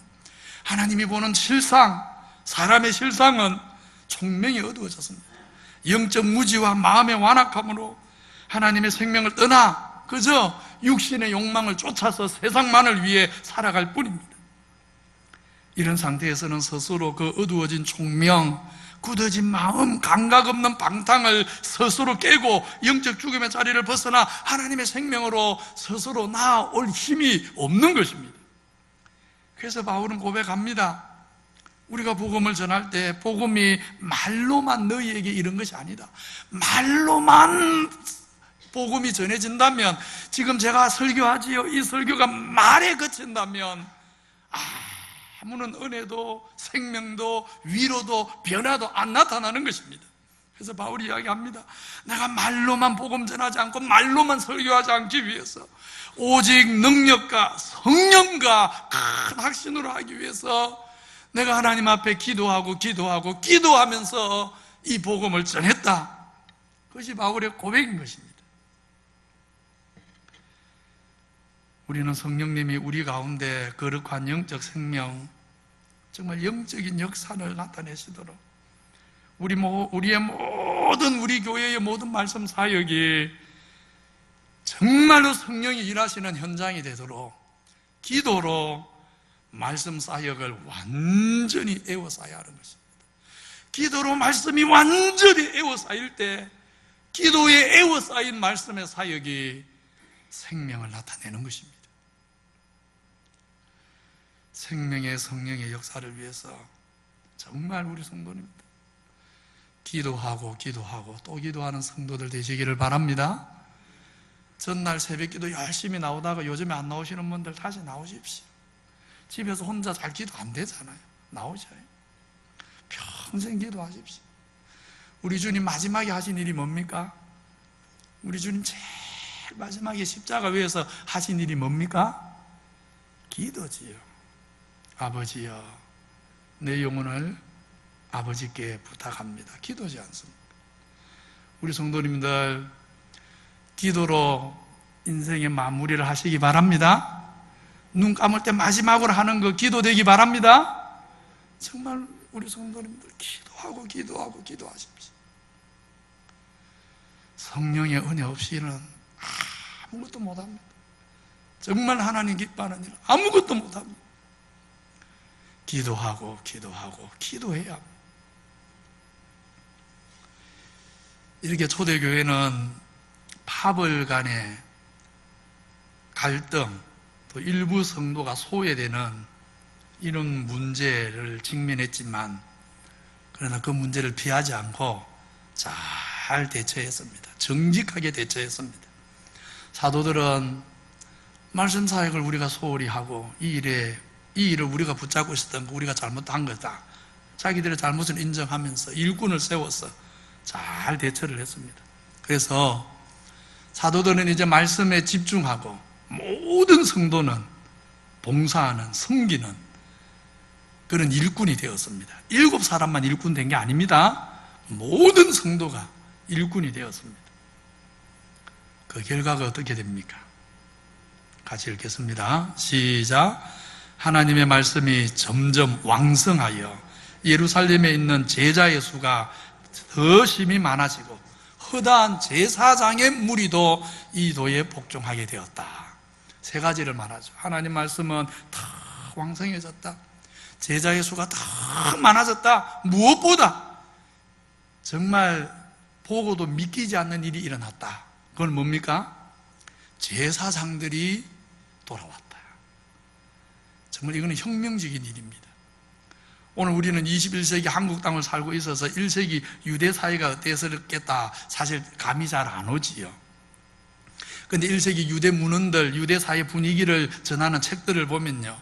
하나님이 보는 실상, 사람의 실상은 총명이 어두워졌습니다. 영적 무지와 마음의 완악함으로 하나님의 생명을 떠나 그저 육신의 욕망을 쫓아서 세상만을 위해 살아갈 뿐입니다. 이런 상태에서는 스스로 그 어두워진 총명, 굳어진 마음, 감각 없는 방탕을 스스로 깨고 영적 죽음의 자리를 벗어나 하나님의 생명으로 스스로 나아올 힘이 없는 것입니다. 그래서 바울은 고백합니다. 우리가 복음을 전할 때 복음이 말로만 너희에게 이런 것이 아니다. 말로만 복음이 전해진다면 지금 제가 설교하지요. 이 설교가 말에 그친다면 아무런 은혜도 생명도 위로도 변화도 안 나타나는 것입니다. 그래서 바울이 이야기합니다. 내가 말로만 복음 전하지 않고 말로만 설교하지 않기 위해서 오직 능력과 성령과 큰 확신으로 하기 위해서 내가 하나님 앞에 기도하면서 이 복음을 전했다. 그것이 바울의 고백인 것입니다. 우리는 성령님이 우리 가운데 거룩한 영적 생명, 정말 영적인 역사를 나타내시도록 우리의 모든 우리 교회의 모든 말씀 사역이 정말로 성령이 일하시는 현장이 되도록 기도로 말씀 사역을 완전히 에워싸야 하는 것입니다. 기도로 말씀이 완전히 에워싸일 때 기도에 에워싸인 말씀의 사역이 생명을 나타내는 것입니다. 생명의 성령의 역사를 위해서 정말 우리 성도님들 기도하고 또 기도하는 성도들 되시기를 바랍니다. 전날 새벽기도 열심히 나오다가 요즘에 안 나오시는 분들 다시 나오십시오. 집에서 혼자 잘 기도 안 되잖아요. 나오셔요. 평생 기도하십시오. 우리 주님 마지막에 하신 일이 뭡니까? 우리 주님 제일 마지막에 십자가 위에서 하신 일이 뭡니까? 기도지요. 아버지여, 내 영혼을 아버지께 부탁합니다. 기도지 않습니까? 우리 성도님들 기도로 인생의 마무리를 하시기 바랍니다. 눈 감을 때 마지막으로 하는 거 기도 되기 바랍니다. 정말 우리 성도님들 기도하십시오. 성령의 은혜 없이는 아무것도 못합니다. 정말 하나님 기뻐하는 일 아무것도 못합니다. 기도해야 합니다. 이렇게 초대교회는 파벌 간의 갈등, 또 일부 성도가 소외되는 이런 문제를 직면했지만 그러나 그 문제를 피하지 않고 잘 대처했습니다. 정직하게 대처했습니다. 사도들은 말씀 사역을 우리가 소홀히 하고 이 일을 우리가 붙잡고 있었던 거 우리가 잘못한 거다. 자기들의 잘못을 인정하면서 일꾼을 세워서 잘 대처를 했습니다. 그래서 사도들은 이제 말씀에 집중하고 모든 성도는 봉사하는, 섬기는 그런 일꾼이 되었습니다. 7사람만 일꾼 된 게 아닙니다. 모든 성도가 일꾼이 되었습니다. 그 결과가 어떻게 됩니까? 같이 읽겠습니다. 시작. 하나님의 말씀이 점점 왕성하여 예루살렘에 있는 제자의 수가 더 심히 많아지고 허다한 제사장의 무리도 이 도에 복종하게 되었다. 3가지를 말하죠. 하나님 말씀은 더 왕성해졌다. 제자의 수가 더 많아졌다. 무엇보다 정말 보고도 믿기지 않는 일이 일어났다. 그건 뭡니까? 제사장들이 돌아왔다. 정말 이거는 혁명적인 일입니다. 오늘 우리는 21세기 한국 땅을 살고 있어서 1세기 유대 사회가 어땠을겠다 사실 감이 잘 안 오지요. 그런데 1세기 유대 문헌들, 유대 사회 분위기를 전하는 책들을 보면요,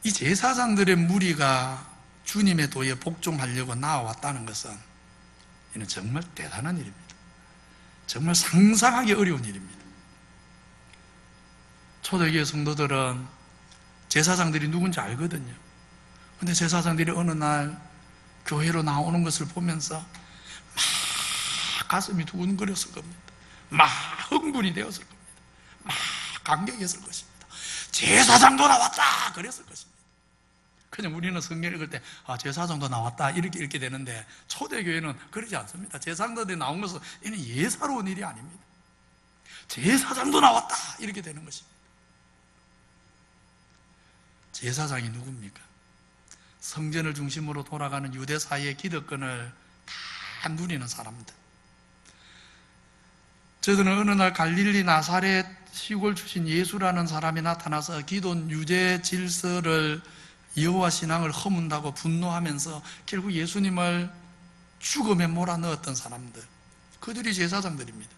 이 제사장들의 무리가 주님의 도에 복종하려고 나와왔다는 것은 이는 정말 대단한 일입니다. 정말 상상하기 어려운 일입니다. 초대교회 성도들은 제사장들이 누군지 알거든요. 그런데 제사장들이 어느 날 교회로 나오는 것을 보면서 막 가슴이 두근거렸을 겁니다. 막 흥분이 되었을 겁니다. 막 감격했을 것입니다. 제사장도 나왔다! 그랬을 것입니다. 그냥 우리는 성경 읽을 때 제사장도 나왔다 이렇게 읽게 되는데 초대교회는 그러지 않습니다. 제사장들이 나온 것은 이는 예사로운 일이 아닙니다. 제사장도 나왔다 이렇게 되는 것입니다. 제사장이 누굽니까? 성전을 중심으로 돌아가는 유대 사회의 기득권을 다 누리는 사람들. 저들은 어느 날 갈릴리 나사렛 시골 출신 예수라는 사람이 나타나서 기존 유대 질서를 여호와 신앙을 허문다고 분노하면서 결국 예수님을 죽음에 몰아넣었던 사람들. 그들이 제사장들입니다.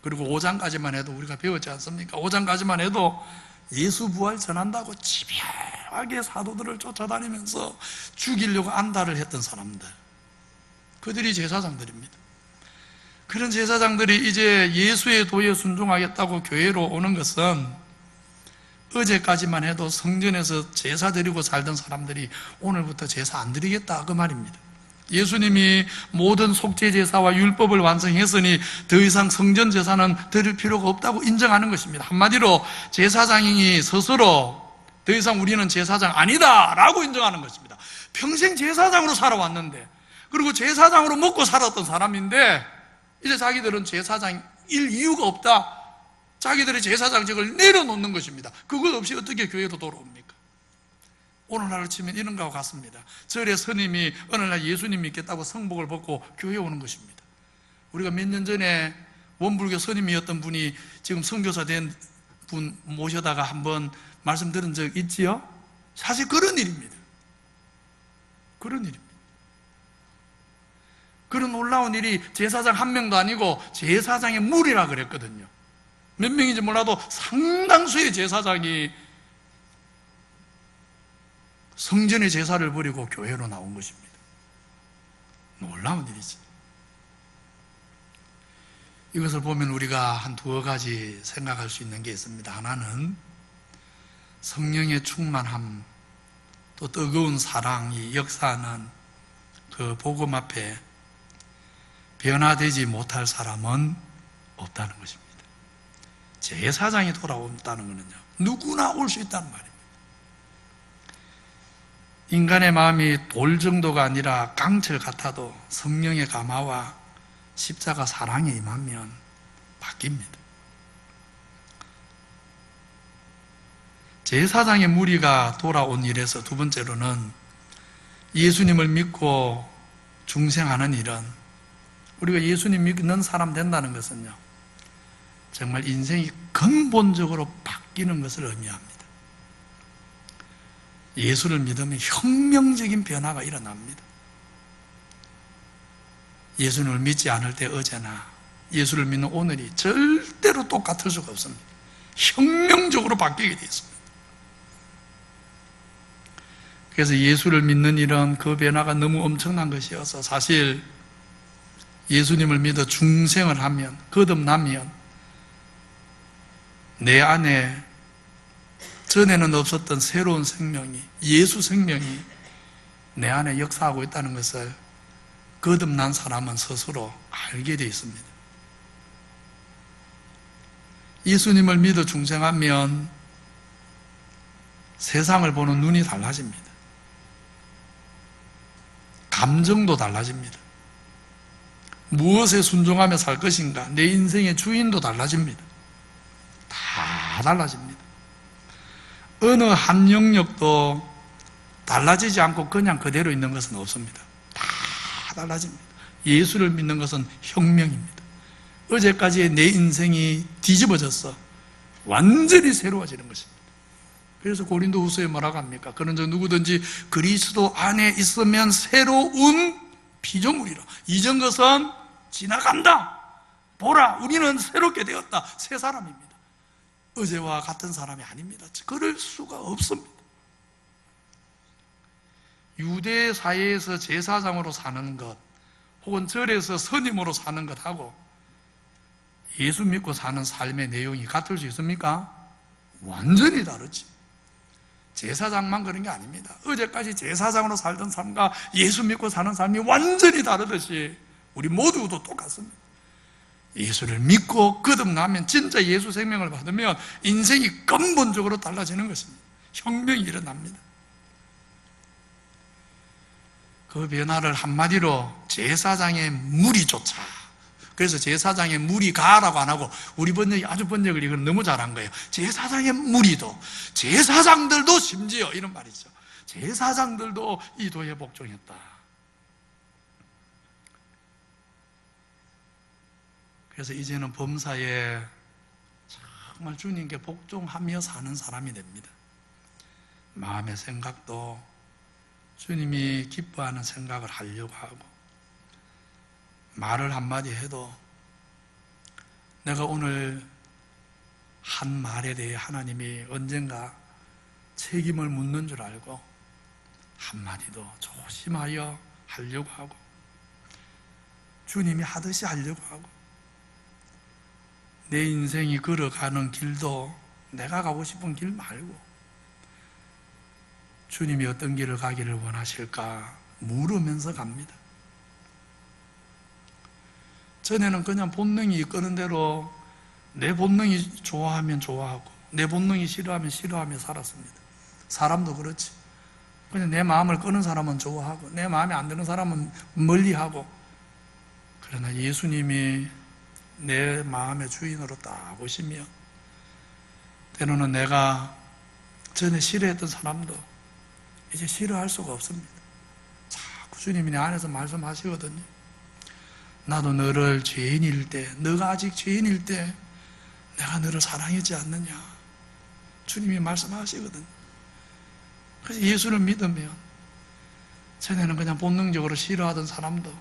그리고 5장까지만 해도 우리가 배웠지 않습니까? 5장까지만 해도 예수 부활 전한다고 집요하게 사도들을 쫓아다니면서 죽이려고 안달을 했던 사람들, 그들이 제사장들입니다. 그런 제사장들이 이제 예수의 도에 순종하겠다고 교회로 오는 것은 어제까지만 해도 성전에서 제사 드리고 살던 사람들이 오늘부터 제사 안 드리겠다 그 말입니다. 예수님이 모든 속죄 제사와 율법을 완성했으니 더 이상 성전 제사는 드릴 필요가 없다고 인정하는 것입니다. 한마디로 제사장이 스스로 더 이상 우리는 제사장 아니다 라고 인정하는 것입니다. 평생 제사장으로 살아왔는데, 그리고 제사장으로 먹고 살았던 사람인데 이제 자기들은 제사장일 이유가 없다, 자기들의 제사장직을 내려놓는 것입니다. 그것 없이 어떻게 교회로 돌아옵니까? 오늘날로 치면 이런 거와 같습니다. 절에 스님이 어느 날 예수님 믿겠다고 성복을 벗고 교회에 오는 것입니다. 우리가 몇 년 전에 원불교 스님이었던 분이 지금 선교사 된 분 모셔다가 한번 말씀 들은 적 있지요? 사실 그런 일입니다. 그런 일입니다. 그런 놀라운 일이 제사장 한 명도 아니고 제사장의 무리라 그랬거든요. 몇 명인지 몰라도 상당수의 제사장이 성전의 제사를 버리고 교회로 나온 것입니다. 놀라운 일이죠. 이것을 보면 우리가 한 두어 가지 생각할 수 있는 게 있습니다. 하나는 성령의 충만함, 또 뜨거운 사랑이 역사하는 그 복음 앞에 변화되지 못할 사람은 없다는 것입니다. 제사장이 돌아온다는 것은요, 누구나 올 수 있다는 말입니다. 인간의 마음이 돌 정도가 아니라 강철 같아도 성령의 감화와 십자가 사랑에 임하면 바뀝니다. 제사장의 무리가 돌아온 일에서 두 번째로는 예수님을 믿고 중생하는 일은, 우리가 예수님 믿는 사람 된다는 것은요, 정말 인생이 근본적으로 바뀌는 것을 의미합니다. 예수를 믿으면 혁명적인 변화가 일어납니다. 예수님을 믿지 않을 때 어제나 예수를 믿는 오늘이 절대로 똑같을 수가 없습니다. 혁명적으로 바뀌게 되어 있습니다. 그래서 예수를 믿는 일은 그 변화가 너무 엄청난 것이어서, 사실 예수님을 믿어 중생을 하면, 거듭나면 내 안에 전에는 없었던 새로운 생명이, 예수 생명이 내 안에 역사하고 있다는 것을 거듭난 사람은 스스로 알게 되어 있습니다. 예수님을 믿어 중생하면 세상을 보는 눈이 달라집니다. 감정도 달라집니다. 무엇에 순종하며 살 것인가, 내 인생의 주인도 달라집니다. 다 달라집니다. 어느 한 영역도 달라지지 않고 그냥 그대로 있는 것은 없습니다. 다 달라집니다. 예수를 믿는 것은 혁명입니다. 어제까지의 내 인생이 뒤집어졌어 완전히 새로워지는 것입니다. 그래서 고린도후서에 뭐라고 합니까? 그런즉 누구든지 그리스도 안에 있으면 새로운 피조물이라. 이전 것은 지나간다. 보라, 우리는 새롭게 되었다. 새 사람입니다. 어제와 같은 사람이 아닙니다. 그럴 수가 없습니다. 유대 사회에서 제사장으로 사는 것, 혹은 절에서 스님으로 사는 것하고 예수 믿고 사는 삶의 내용이 같을 수 있습니까? 완전히 다르지. 제사장만 그런 게 아닙니다. 어제까지 제사장으로 살던 삶과 예수 믿고 사는 삶이 완전히 다르듯이 우리 모두도 똑같습니다. 예수를 믿고 거듭나면, 진짜 예수 생명을 받으면 인생이 근본적으로 달라지는 것입니다. 혁명이 일어납니다. 그 변화를 한마디로 제사장의 무리조차, 그래서 제사장의 무리가라고 안 하고 우리 번역이 아주 번역을 이건 너무 잘한 거예요. 제사장의 무리도, 제사장들도 심지어 이런 말이죠. 제사장들도 이 도에 복종했다. 그래서 이제는 범사에 정말 주님께 복종하며 사는 사람이 됩니다. 마음의 생각도 주님이 기뻐하는 생각을 하려고 하고, 말을 한마디 해도 내가 오늘 한 말에 대해 하나님이 언젠가 책임을 묻는 줄 알고 한마디도 조심하여 하려고 하고 주님이 하듯이 하려고 하고 내 인생이 걸어가는 길도 내가 가고 싶은 길 말고 주님이 어떤 길을 가기를 원하실까 물으면서 갑니다. 전에는 그냥 본능이 이끄는 대로 내 본능이 좋아하면 좋아하고 내 본능이 싫어하면 싫어하며 살았습니다. 사람도 그렇지. 그냥 내 마음을 끄는 사람은 좋아하고 내 마음에 안 드는 사람은 멀리하고. 그러나 예수님이 내 마음의 주인으로 딱 오시며 때로는 내가 전에 싫어했던 사람도 이제 싫어할 수가 없습니다. 자꾸 주님이 내 안에서 말씀하시거든요. 나도 너를 죄인일 때, 너가 아직 죄인일 때 내가 너를 사랑하지 않느냐. 주님이 말씀하시거든요. 그래서 예수를 믿으면 전에는 그냥 본능적으로 싫어하던 사람도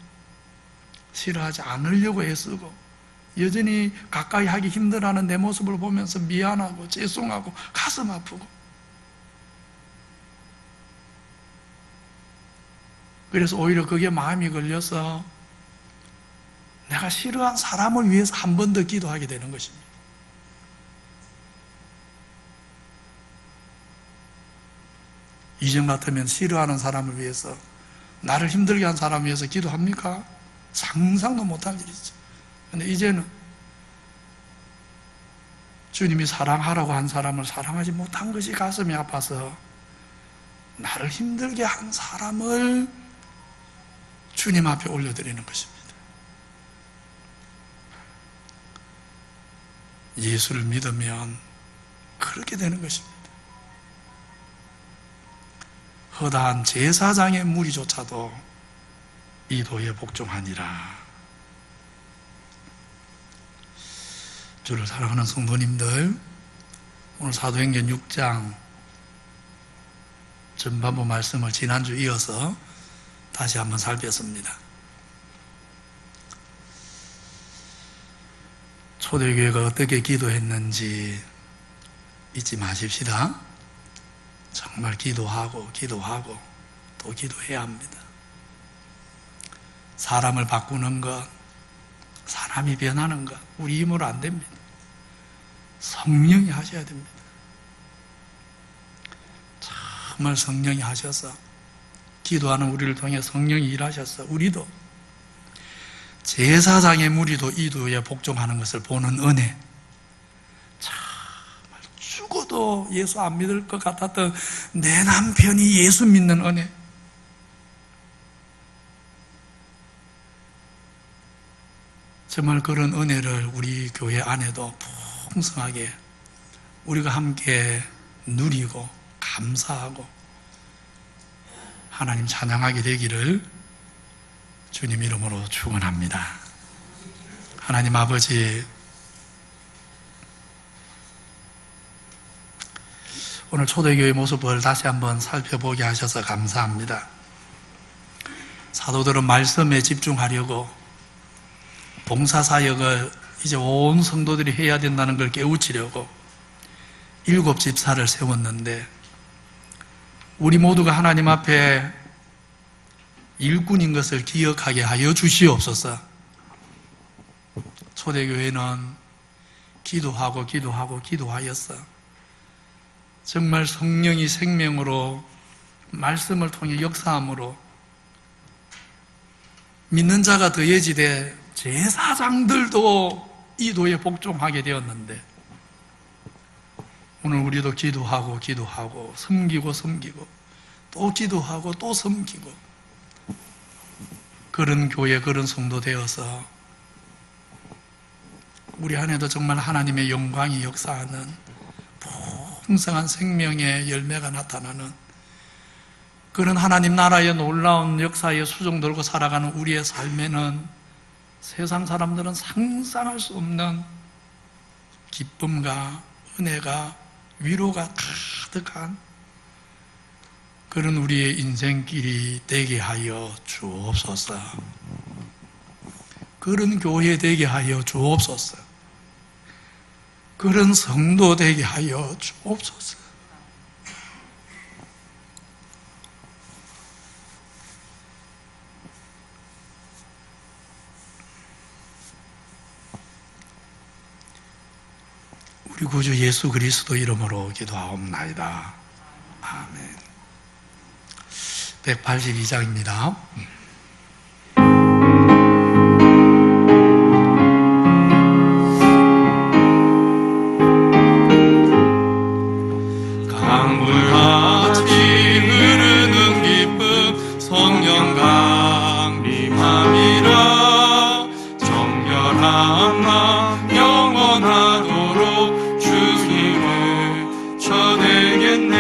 싫어하지 않으려고 애쓰고 여전히 가까이 하기 힘들어하는 내 모습을 보면서 미안하고 죄송하고 가슴 아프고 그래서 오히려 그게 마음이 걸려서 내가 싫어한 사람을 위해서 한 번 더 기도하게 되는 것입니다. 이전 같으면 싫어하는 사람을 위해서 나를 힘들게 한 사람을 위해서 기도합니까? 상상도 못할 일이죠. 그런데 이제는 주님이 사랑하라고 한 사람을 사랑하지 못한 것이 가슴이 아파서 나를 힘들게 한 사람을 주님 앞에 올려드리는 것입니다. 예수를 믿으면 그렇게 되는 것입니다. 허다한 제사장의 무리조차도 이 도에 복종하니라. 주를 사랑하는 성도님들, 오늘 사도행전 6장 전반부 말씀을 지난주 이어서 다시 한번 살폈습니다. 초대교회가 어떻게 기도했는지 잊지 마십시다. 정말 기도하고 또 기도해야 합니다. 사람을 바꾸는 것, 사람이 변하는 것 우리 힘으로 안 됩니다. 성령이 하셔야 됩니다. 정말 성령이 하셔서 기도하는 우리를 통해 성령이 일하셔서 우리도 제사장의 무리도 이도에 복종하는 것을 보는 은혜, 정말 죽어도 예수 안 믿을 것 같았던 내 남편이 예수 믿는 은혜, 정말 그런 은혜를 우리 교회 안에도 풍성하게 우리가 함께 누리고 감사하고 하나님 찬양하게 되기를 주님 이름으로 축원합니다. 하나님 아버지, 오늘 초대교회 모습을 다시 한번 살펴보게 하셔서 감사합니다. 사도들은 말씀에 집중하려고 봉사사역을 이제 온 성도들이 해야 된다는 걸 깨우치려고 7 집사를 세웠는데 우리 모두가 하나님 앞에 일꾼인 것을 기억하게 하여 주시옵소서. 초대교회는 기도하여서 정말 성령이 생명으로 말씀을 통해 역사함으로 믿는 자가 더해지되 제사장들도 이 도에 복종하게 되었는데 오늘 우리도 기도하고 섬기고 또 기도하고 또 섬기고 그런 교회, 그런 성도 되어서 우리 안에도 정말 하나님의 영광이 역사하는 풍성한 생명의 열매가 나타나는 그런 하나님 나라의 놀라운 역사의 수종 들고 살아가는 우리의 삶에는 세상 사람들은 상상할 수 없는 기쁨과 은혜가 위로가 가득한 그런 우리의 인생길이 되게 하여 주옵소서. 그런 교회 되게 하여 주옵소서. 그런 성도 되게 하여 주옵소서. 우리 구주 예수 그리스도 이름으로 기도하옵나이다. 아멘. 182장입니다. 강물같이 흐르는 기쁨 성령 강림함이라. 정결한 마음 영원하도록 주님을 전하겠네.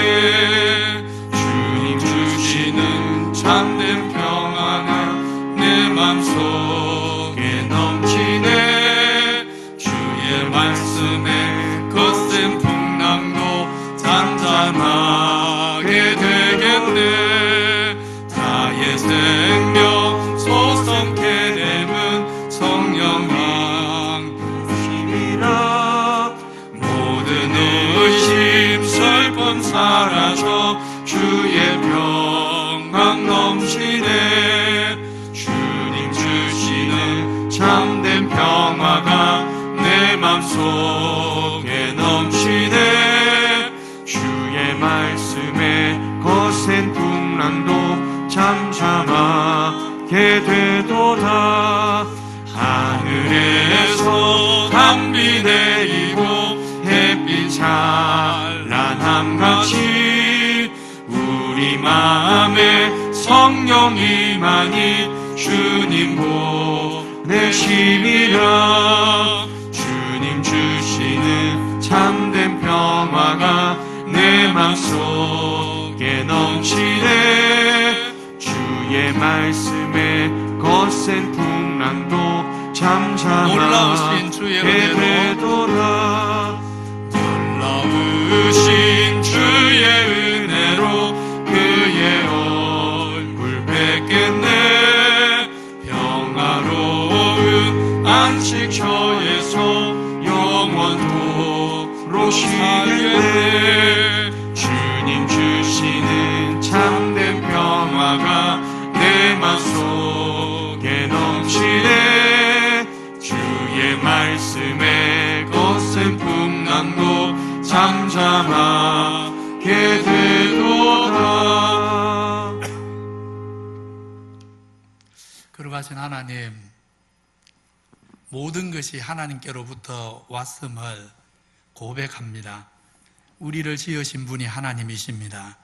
주님 주시는 참된 평안가 내 맘속에 넘치네. 주의 말씀에 거센 풍랑도 잔잔하게 되겠네. 나의 생명 소성케 되면 성령 강림이라. 모든 의심 슬픔 사라져 주의 평강 넘치네. 주님 주시는 참된 평화가 내 맘속에 넘치네. 주의 말씀에 거센 풍랑도 잠잠하게 되도다. 하늘에서 담비 내리고 햇빛 찬란함같이 우리 마음에 성령 임하니 주님 보내심이라. 주님 주시는 참된 평화가 내 맘속에 넘치네. 주의 말씀에 거센 풍랑도 놀라우신 주의 잠잠하게 은혜로. 되도다. 놀라우신 주의 은혜로 그의 얼굴 뵙겠네. 평화로운 안식처에서 영원토록 살겠네. 주님 주시는 참된 평화가 내 맘속에 넘치네. 주의 말씀에 거센 풍랑도 잠잠하게 되도다. 거룩하신 하나님, 모든 것이 하나님께로부터 왔음을 고백합니다. 우리를 지으신 분이 하나님이십니다.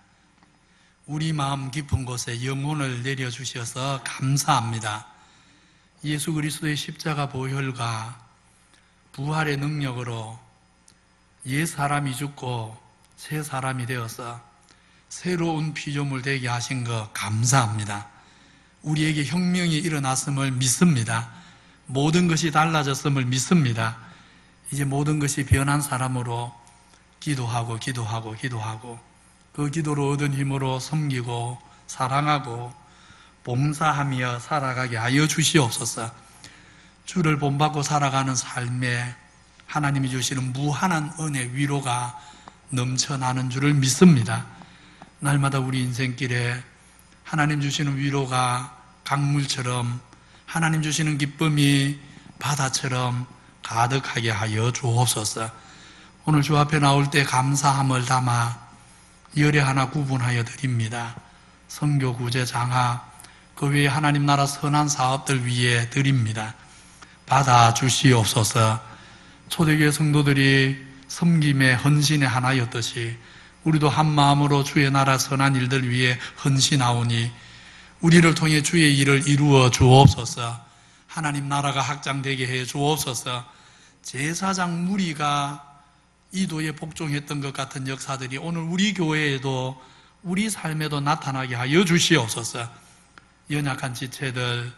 우리 마음 깊은 곳에 영혼을 내려주셔서 감사합니다. 예수 그리스도의 십자가 보혈과 부활의 능력으로 옛 사람이 죽고 새 사람이 되어서 새로운 피조물 되게 하신 것 감사합니다. 우리에게 혁명이 일어났음을 믿습니다. 모든 것이 달라졌음을 믿습니다. 이제 모든 것이 변한 사람으로 기도하고 그 기도로 얻은 힘으로 섬기고 사랑하고 봉사하며 살아가게 하여 주시옵소서. 주를 본받고 살아가는 삶에 하나님이 주시는 무한한 은혜 위로가 넘쳐나는 줄을 믿습니다. 날마다 우리 인생길에 하나님 주시는 위로가 강물처럼, 하나님 주시는 기쁨이 바다처럼 가득하게 하여 주옵소서. 오늘 주 앞에 나올 때 감사함을 담아 열애 하나 구분하여 드립니다. 선교, 구제, 장학, 그 외에 하나님 나라 선한 사업들 위에 드립니다. 받아 주시옵소서. 초대교회 성도들이 섬김의 헌신의 하나였듯이 우리도 한 마음으로 주의 나라 선한 일들 위해 헌신하오니 우리를 통해 주의 일을 이루어 주옵소서. 하나님 나라가 확장되게 해 주옵소서. 제사장 무리가 이도에 복종했던 것 같은 역사들이 오늘 우리 교회에도 우리 삶에도 나타나게 하여 주시옵소서. 연약한 지체들,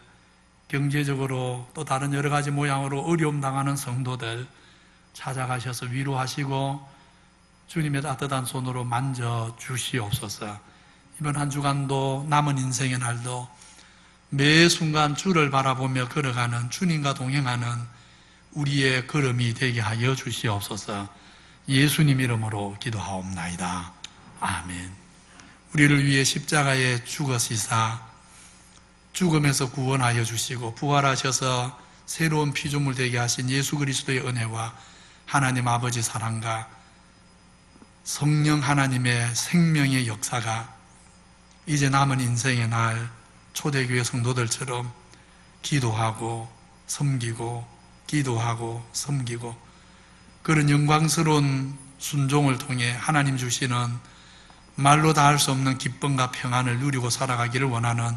경제적으로 또 다른 여러 가지 모양으로 어려움 당하는 성도들 찾아가셔서 위로하시고 주님의 따뜻한 손으로 만져 주시옵소서. 이번 한 주간도 남은 인생의 날도 매 순간 주를 바라보며 걸어가는 주님과 동행하는 우리의 걸음이 되게 하여 주시옵소서. 예수님 이름으로 기도하옵나이다. 아멘. 우리를 위해 십자가에 죽으시사 죽음에서 구원하여 주시고 부활하셔서 새로운 피조물 되게 하신 예수 그리스도의 은혜와 하나님 아버지 사랑과 성령 하나님의 생명의 역사가 이제 남은 인생의 날 초대교회 성도들처럼 기도하고 섬기고 기도하고 섬기고 그런 영광스러운 순종을 통해 하나님 주시는 말로 다 할 수 없는 기쁨과 평안을 누리고 살아가기를 원하는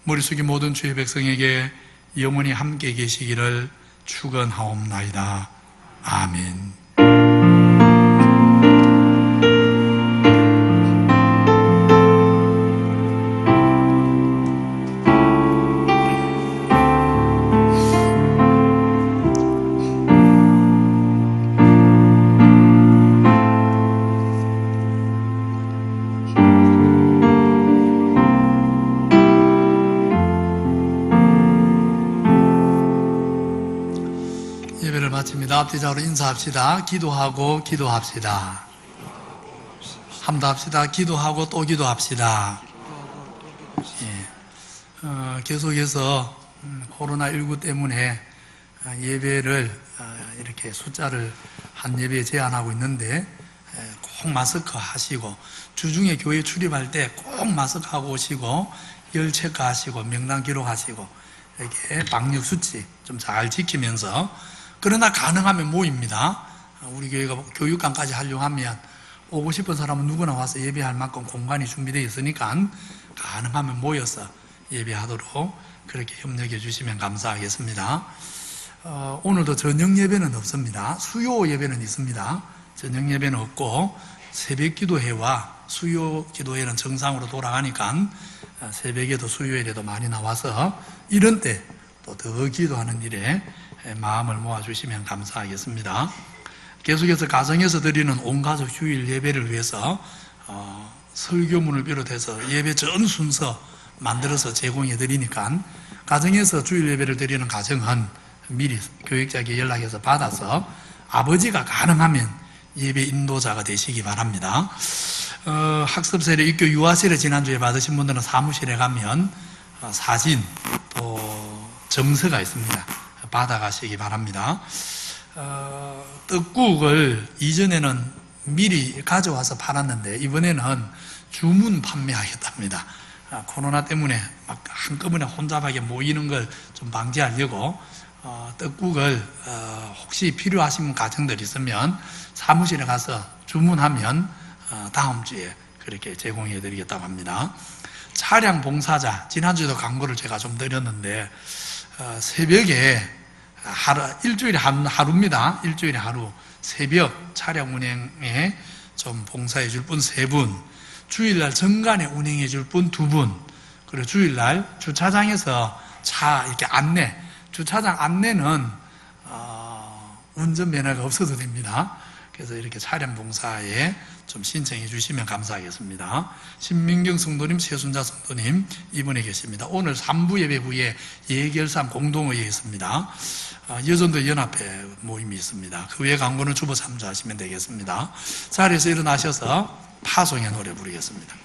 머릿속의 모든 주의 백성에게 영원히 함께 계시기를 축원하옵나이다. 아멘. 예배를 마칩니다. 앞뒤자로 인사합시다. 기도하고 기도합시다. 함도 합시다. 기도하고 또 기도합시다. 예. 계속해서 코로나19 때문에 예배를 이렇게 숫자를 한 예배에 제한하고 있는데 꼭 마스크 하시고 주중에 교회 출입할 때 꼭 마스크 하고 오시고 열 체크하시고 명단 기록하시고 이렇게 방역 수치 좀 잘 지키면서 그러나 가능하면 모입니다. 우리 교회가 교육관까지 하려고 하면 오고 싶은 사람은 누구나 와서 예배할 만큼 공간이 준비되어 있으니까 가능하면 모여서 예배하도록 그렇게 협력해 주시면 감사하겠습니다. 오늘도 저녁 예배는 없습니다. 수요 예배는 있습니다. 저녁 예배는 없고 새벽 기도회와 수요 기도회는 정상으로 돌아가니까 새벽에도 수요일에도 많이 나와서 이런 때 또 더 기도하는 일에 마음을 모아주시면 감사하겠습니다. 계속해서 가정에서 드리는 온가족 휴일 예배를 위해서 설교문을 비롯해서 예배 전 순서 만들어서 제공해 드리니까 가정에서 주일 예배를 드리는 가정은 미리 교육자에게 연락해서 받아서 아버지가 가능하면 예배 인도자가 되시기 바랍니다. 학습세례, 입교, 유아세례 지난주에 받으신 분들은 사무실에 가면 사진 또 점서가 있습니다. 받아가시기 바랍니다. 떡국을 이전에는 미리 가져와서 팔았는데 이번에는 주문 판매하겠답니다. 코로나 때문에 막 한꺼번에 혼잡하게 모이는 걸 좀 방지하려고 떡국을 혹시 필요하신 가정들 있으면 사무실에 가서 주문하면 다음 주에 그렇게 제공해 드리겠다고 합니다. 차량 봉사자, 지난주에도 광고를 제가 좀 드렸는데 새벽에 일주일에 하루입니다. 일주일에 하루 새벽 차량 운행에 좀 봉사해 줄 분 3분, 주일날 정간에 운행해 줄 분 2분, 그리고 주일날 주차장에서 차 이렇게 안내, 주차장 안내는 운전면허가 없어도 됩니다. 그래서 이렇게 차량 봉사에 좀 신청해 주시면 감사하겠습니다. 신민경 성도님, 최순자 성도님 이번에 계십니다. 오늘 3부 예배 후에 예결산 공동회의 있습니다. 여전도 연합회 모임이 있습니다. 그 외 광고는 주보 참조하시면 되겠습니다. 자리에서 일어나셔서 파송의 노래 부르겠습니다.